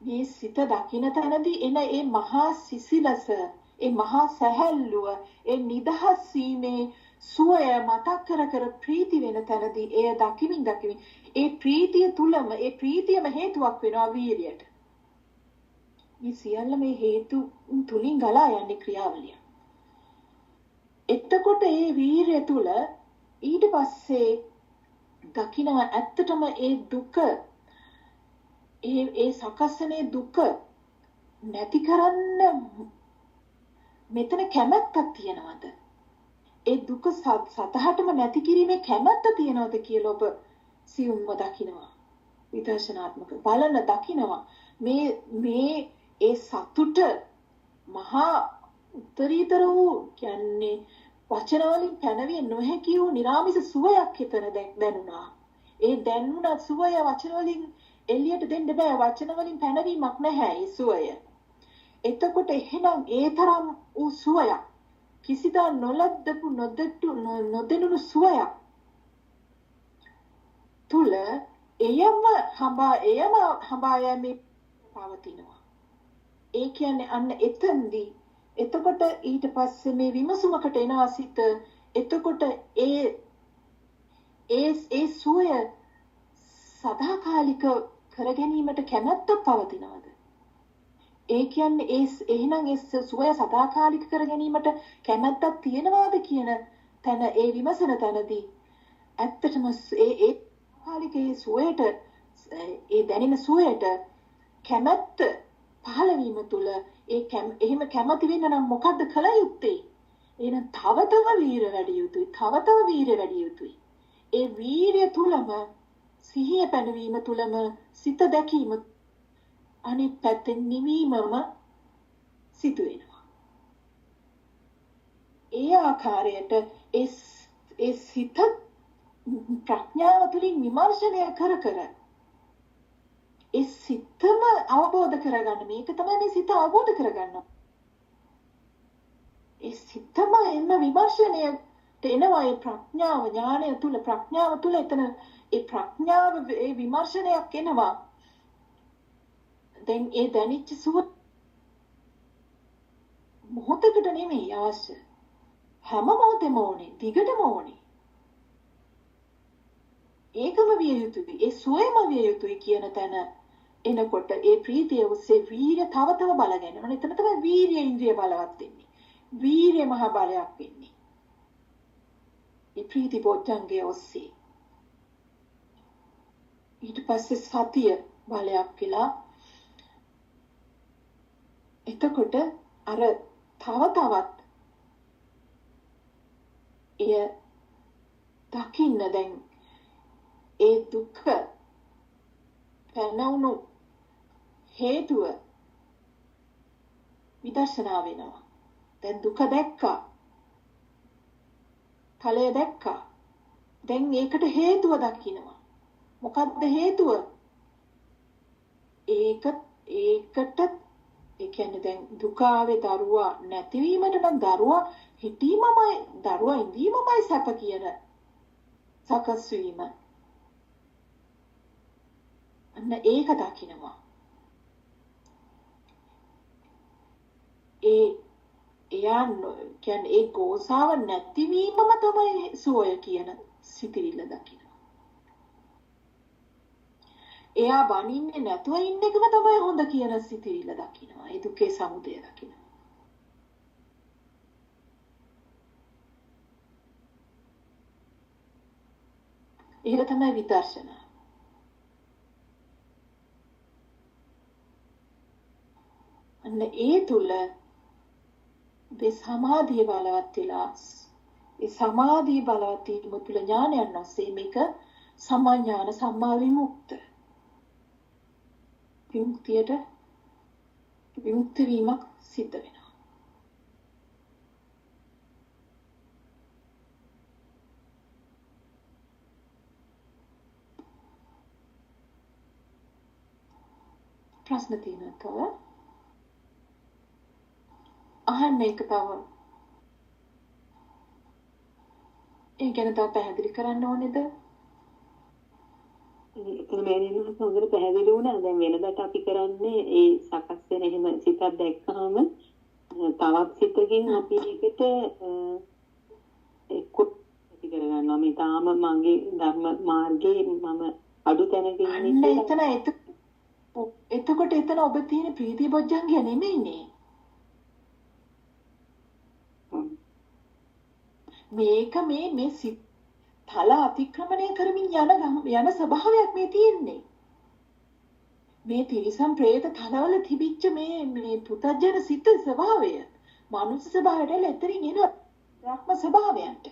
S1: මේ සිත දකින්න තැනදී එන ඒ මහා සිසිලස, ඒ මහා සැහැල්ලුව, ඒ නිදහස් වීමේ සුවය මතක් කර ප්‍රීති වෙන තැනදී එය දකිමින් ඒ ප්‍රීතිය තුලම ඒ ප්‍රීතියම හේතුවක් වෙනවා වීර්යයට. මේ සියල්ල මේ හේතු තුලින් ගලා යන්නේ ක්‍රියාවලිය. එතකොට ඒ වීර්ය තුල ඊට පස්සේ දකින්න ඇත්තටම ඒ දුක ඒ සකස්සනේ දුක නැති කරන්න මෙතන කැමැත්තක් තියනවද? ඒ දුක සතහටම නැති කිරීමේ කැමැත්ත තියනවද කියලා ඔබ සියුම්ව දකිනවා. විදර්ශනාත්මක බලන දකිනවා. මේ ඒ සතුට මහා උත්තරීතර වූ කියන්නේ වචන වලින් පැනවිය නොහැකි වූ නිරාමිස සුවයක් හිතන දැනුණා. ඒ දැනුණ සුවය වචන වලින් එළියට දෙන්න බෑ. වචන වලින් පැනවීමක් නැහැ ඒ සුවය. එතකොට එහෙනම් ඒ තරම් වූ සුවයක් කිසිදා නොලද්දපු නොදෙනුණු සුවයක් තුල එයම හඹා යමේ පවතිනවා. ඒ කියන්නේ අන්න එතෙන්දී එතකොට ඊට පස්සේ මේ විමසුමකට එනවා සිත. එතකොට ඒ සුවය සදාකාලික කර ගැනීමට කැමැත්තක් පවතිනවද? ඒ කියන්නේ එහෙනම් ඒ සුවය සදාකාලික කර ගැනීමට කැමැත්තක් තියනවාද කියන තැන ඒ විමසන තැනදී ඇත්තටම ඒ කාලික ඒ සුවයට ඒ දැනෙන සුවයට කැමැත්ත පහළ වීම තුළ එහෙම කැමති වෙන්න නම් මොකද්ද කළ යුත්තේ? එහෙනම් තව වීර වැඩි යුතුයි. තව වීර වැඩි යුතුයි. ඒ වීරය තුලම සිහිය පැනවීම තුලම සිත දැකීම අනිත් පැත්තෙන් නිවීමම සිදු වෙනවා. ඒ ආකාරයට ඒ සිත ප්‍රඥාව තුළින් විමර්ශනය කර ඒ සිතම අවබෝධ කරගන්න. මේක තමයි මේ සිත අවබෝධ කරගන්න. ඒ සිතම එන්න විමර්ශනයට එනවා. ඒ ප්‍රඥාව ඥානය තුළ ප්‍රඥාව තුළ එතන ඒ ප්‍රඥාව ඒ විමර්ශනයක් එනවා. දැන් ඒ දැනිච්ච සුව මොහොතකට නෙමෙයි අවශ්‍ය. හැම මොහොතෙම ඕනේ. දිගටම ඕනේ. ඒකම විය යුතුයි. ඒ සුවයම විය යුතුයි කියන තැන එනකොට ඒ ප්‍රීතිය ඔස්සේ වීර්ය තව තව බලගෙන යනවා. එතන තමයි වීර්ය ඉන්ද්‍රිය බලවත් වෙන්නේ. වීර්ය මහ බලයක් වෙන්නේ. ඒ ප්‍රීති බොජ්ජංගය ඔස්සේ. ඊට පස්සේ සතිය බලයක් කියලා. එතකොට අර තව තවත් එය දකින්න දැන් ඒ දුක පැනවුණු හේතුව විදර්ශනා වෙනවා. දැන් දුක දැක්කා. ඵලය දැක්කා. දැන් ඒකට හේතුව දකින්නවා. මොකද්ද හේතුව? ඒකට ඒ කියන්නේ දැන් දුක ආවේ දරුවා නැතිවීමට නම් දරුවා හිටීමමයි දරුවා ඉඳීමමයි සැප කියන සකස් වීම. අන්න ඒක දකින්නවා. එයා කියන්නේ ඒ ගෝසාව නැතිවීමම තමයි සෝය කියන සිතිවිල්ල දකින්නවා. එයා බනින්නේ නැතුව ඉන්න එකම තමයි හොඳ කියන සිතිවිල්ල දකින්නවා. ඒ දුකේ සමුදය දකින්නවා. ඒක තමයි විදර්ශනා. අන්න ඒ තුල මේ සමාධිය බලවත් වෙලා ඒ සමාධිය බලවත් වීම තුල ඥානයන් ඔස්සේ මේක සම්මාඥාන සම්මා විමුක්ත විමුක්ත වීමක් සිද්ධ වෙනවා. ප්‍රශ්න තියෙනවා අහන්න ඒක තව ඒ ගැන තව පැහැදිලි කරන්න ඕනේද?
S2: එතන මෑණියන් හොඳට පැහැදිලි වුණා. දැන් වෙනදාට අපි කරන්නේ ඒ සකස් වෙන එහෙම සිතක් දැක්කහම තවත් සිතකින් අපි ඒකට එක්ක ඇති කරගන්නවා. මේ තාම මගේ ධර්ම මාර්ගයේ මම අඩු තැනක ඉන්නේ.
S1: එතකොට එතන ඔබ තියෙන ප්‍රීති බොජ්ජංගය නෙමෙයිනේ. මේක මේ සිත් තල අතික්‍රමණය කරමින් යන ස්වභාවයක් මේ තියෙන්නේ. මේ තිරිසන් പ്രേත තලවල තිබිච්ච මේ පුතජන සිත ස්වභාවය මනුස්ස ස්වභාවයට ලෙතරින් එන බ්‍රහ්ම ස්වභාවයන්ට.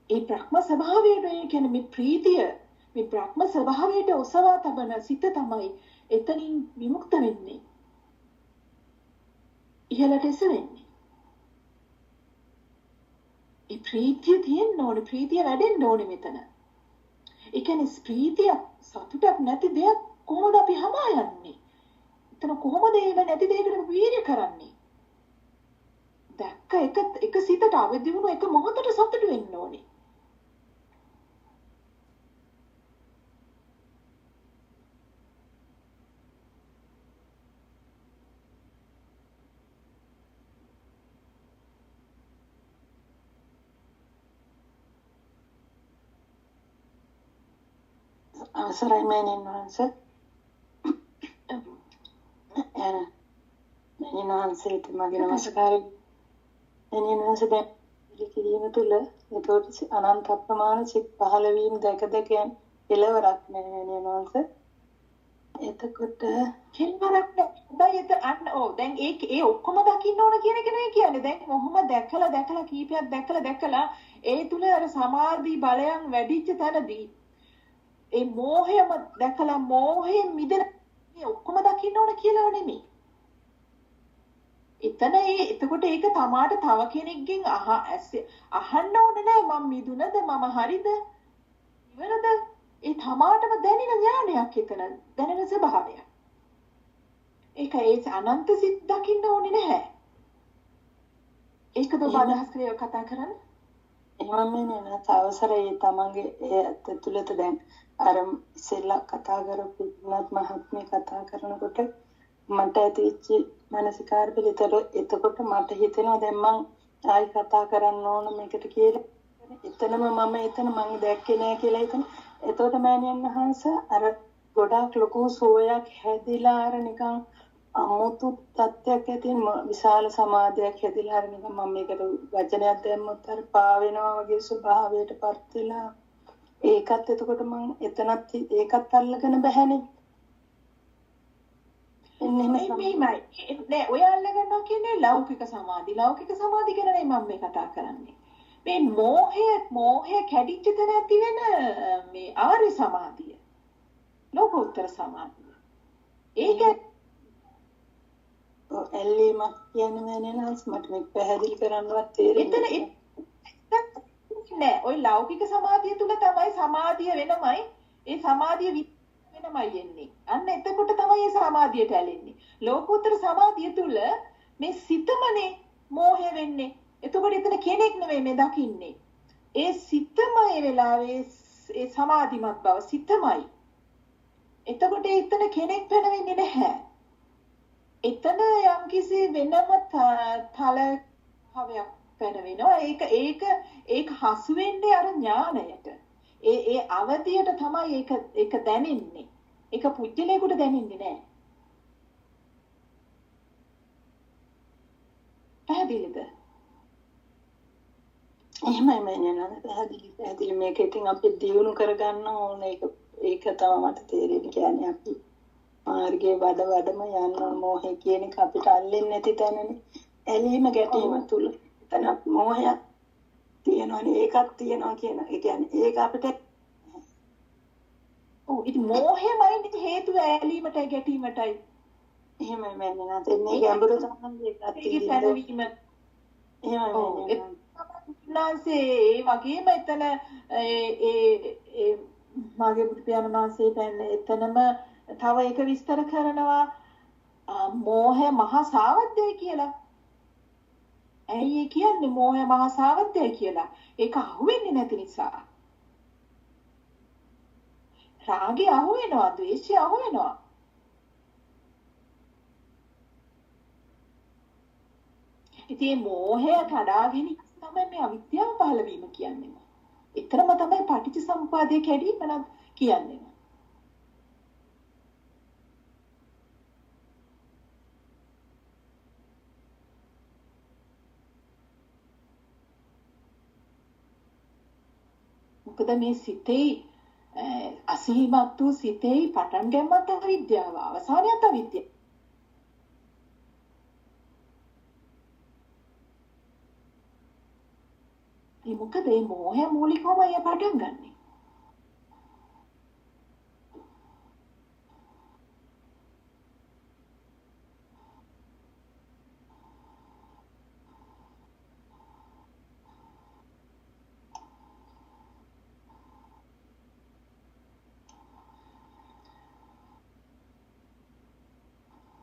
S1: ඒ බ්‍රහ්ම ස්වභාවයට කියන්නේ මේ ප්‍රීතිය මේ බ්‍රහ්ම ස්වභාවයට ඔසවා තබන සිත තමයි එතනින් විමුක්ත වෙන්නේ. ඉහළට එසවෙන්නේ. ඒ ප්‍රීතිය තියෙන්න ඕනේ, ප්‍රීතිය වැඩෙන්න ඕනේ මෙතන. ඒ කියන්නේ ප්‍රීතිය සතුටක් නැති දෙයක් කොහොමද අපි හමා යන්නේ? එතන කොහොමද ඒක නැති දෙයකට වීර්ය කරන්නේ? දැක්ක එක සිතට අවදි වුණු එක මොහොතට සතුට වෙන්න ඕනේ. අවසරයි මෑණියන් වහන්සේ. මෑණියන් වහන්සේට මගේ නමස්කාරය. මෑණියන් වහන්සේ දැන් කිරීම තුළ ඒකට අනන්ත අප්‍රමාණ සිත් 15 වීම දැක යන එළවරක් මෑණියන් වහන්සේ. එතකොට කෙල්වරක් නෑ. දැන් ඒ ඔක්කොම දකින්න ඕන කියන එක නෙවෙයි කියන්නේ. දැන් කොහොම දැකලා කීපයක් දැකලා ඒ තුල අර සමාධි බලයන් වැඩිච්ච තැනදී ඒ මෝහයම දැකලා මෝහයෙන් මිදෙන මේ ඔක්කොම දකින්න ඕන කියලා නෙමෙයි. එතකොට ඒක තමාට තව කෙනෙක්ගෙන් අහන්න ඕනේ නෑ මම මිදුනද මම හරිද ඉවරද ඒ තමාටම දැනෙන ඥානයක් එතන දැනෙන ස්වභාවයක්. ඒක අනන්ත සිත් දකින්න ඕනේ නැහැ. ඒකද ඔබ අදහස් කරේ කතා කරන්නේ? එහෙමම නේ අවසරයි තමන්ගේ ඇතුළත දැන් අර ඉස්සෙල්ලා කතා කරපු ඉන්නත් මහත්මිය කතා කරනකොට මට ඇතිවෙච්ච මානසිකාර පිළිතර එතකොට මට හිතෙනවා දැන් මං ආයි කතා කරන්න ඕන මේකට කියලා. එතනම මම එතන මං දැක්කේ නෑ කියලා හිතන
S2: එතකොට මෑණියන් වහන්සේ අර ගොඩාක් ලොකු සෝයක් හැදිලා අර නිකන් අමුතු තත්ත්වයක් ඇති විශාල සමාධියක් හැදිලා අර නිකන් මම මේකට වචනයක් දැම්මොත් අර පා වෙනවා වගේ ස්වභාවයටපත් වෙලා ඒකත් එතකොට මම එතනත් ඒකත් අල්ලගෙන බහැනේ.
S1: මෙහෙමයි නෑ ඔය අල්ලගන්නවා කියන්නේ ලෞකික සමාධි ගැනනේ මම මේ කතා කරන්නේ. මේ මෝහය කැඩිච්ච තැන ඇති වෙන මේ ආර්ය සමාධිය. ලෝකෝත්තර සමාධිය. ඒක
S2: ඇල්ලීම කියන්නේ නේද මට මේක පැහැදිලි කරන්නවත් තේරෙන්නේ
S1: නෑ. ඔය ලෞකික සමාධිය තුල තමයි සමාධිය වෙනමයි. ඒ සමාධිය වෙනමයි එන්නේ. අන්න එතකොට තමයි ඒ සමාධියට ඇලෙන්නේ. ලෝකෝත්තර සමාධිය තුල මේ සිතමනේ මෝහය වෙන්නේ. එතකොට එතන කෙනෙක් නෙවෙයි මේ දකින්නේ. ඒ සිතමයි වෙලාවේ ඒ සමාධිමත් බව සිතමයි. එතකොට එතන කෙනෙක් වෙන්නේ නැහැ. එතන යම්කිසි වෙනම තලභාවයක් වෙනවා. ඒක හසු වෙන්නේ අර ඥාණයට. ඒ අවදියට තමයි ඒක දැනෙන්නේ. ඒක පුජ්‍යලයකට දැනෙන්නේ නැහැ. පැහැදිලිද?
S2: එහෙමයි මෑණියන් පැහැදිලි මේක ඉතින් අපි දියුණු කරගන්න ඕනේ ඒක තමයි මට තේරෙන්නේ කියන්නේ අපි මාර්ගයේ වඩම යන මොහේ කියන එක අපිට අල්ලෙන්නේ නැති තැනනේ ඇලීම ගැටීම තුල එතන මොහයක් තියෙනවනේ ඒකක් තියෙනවා කියන ඒ කියන්නේ ඒක අපිට
S1: ඉතින් මොහේමයි හේතුව ඇලීමටයි ගැටීමටයි
S2: එහෙමයි මෑණියන් එන්නේ ගැඹුරු සම්බන්ධයක්
S1: තියෙනවා එහෙමයි නාසේ ඒ වගේම එතන ඒ මාගේ බුදු පියාණන් වහන්සේ පෙන්නේ එතනම තව එක විස්තර කරනවා මෝහය මහා සාවද්‍යයි කියලා. ඇයි ඒ කියන්නේ මෝහය මහා සාවද්‍යයි කියලා? ඒක අහුවෙන්නේ නැති නිසා. රාගය අහුවෙනවා, ද්වේෂය අහුවෙනවා. ඉතින් මෝහය කඩාගෙන තමයි මේ අවිද්‍යාව පහළ වීම කියන්නේ. එතරම් තමයි පටිච්ච සමුප්පාදයේ කැඩීම නම් කියන්නේ. මොකද මේ සිතේ අසීමත් වූ සිතේ පටන් ගැනීමත් අවිද්‍යාව, අවසානයත් අවිද්‍යාව. මොකද මේ මෝහය මූලිකවම අය පටන් ගන්නෙ.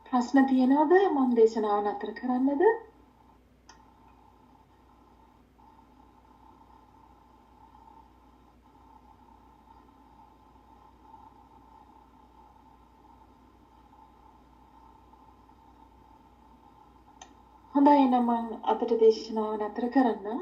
S1: ප්‍රශ්න තියෙනවද? මම දේශනාව නතර කරන්නද? හොඳයි එහෙනම් මම අදට දේශනාව නතර කරන්න.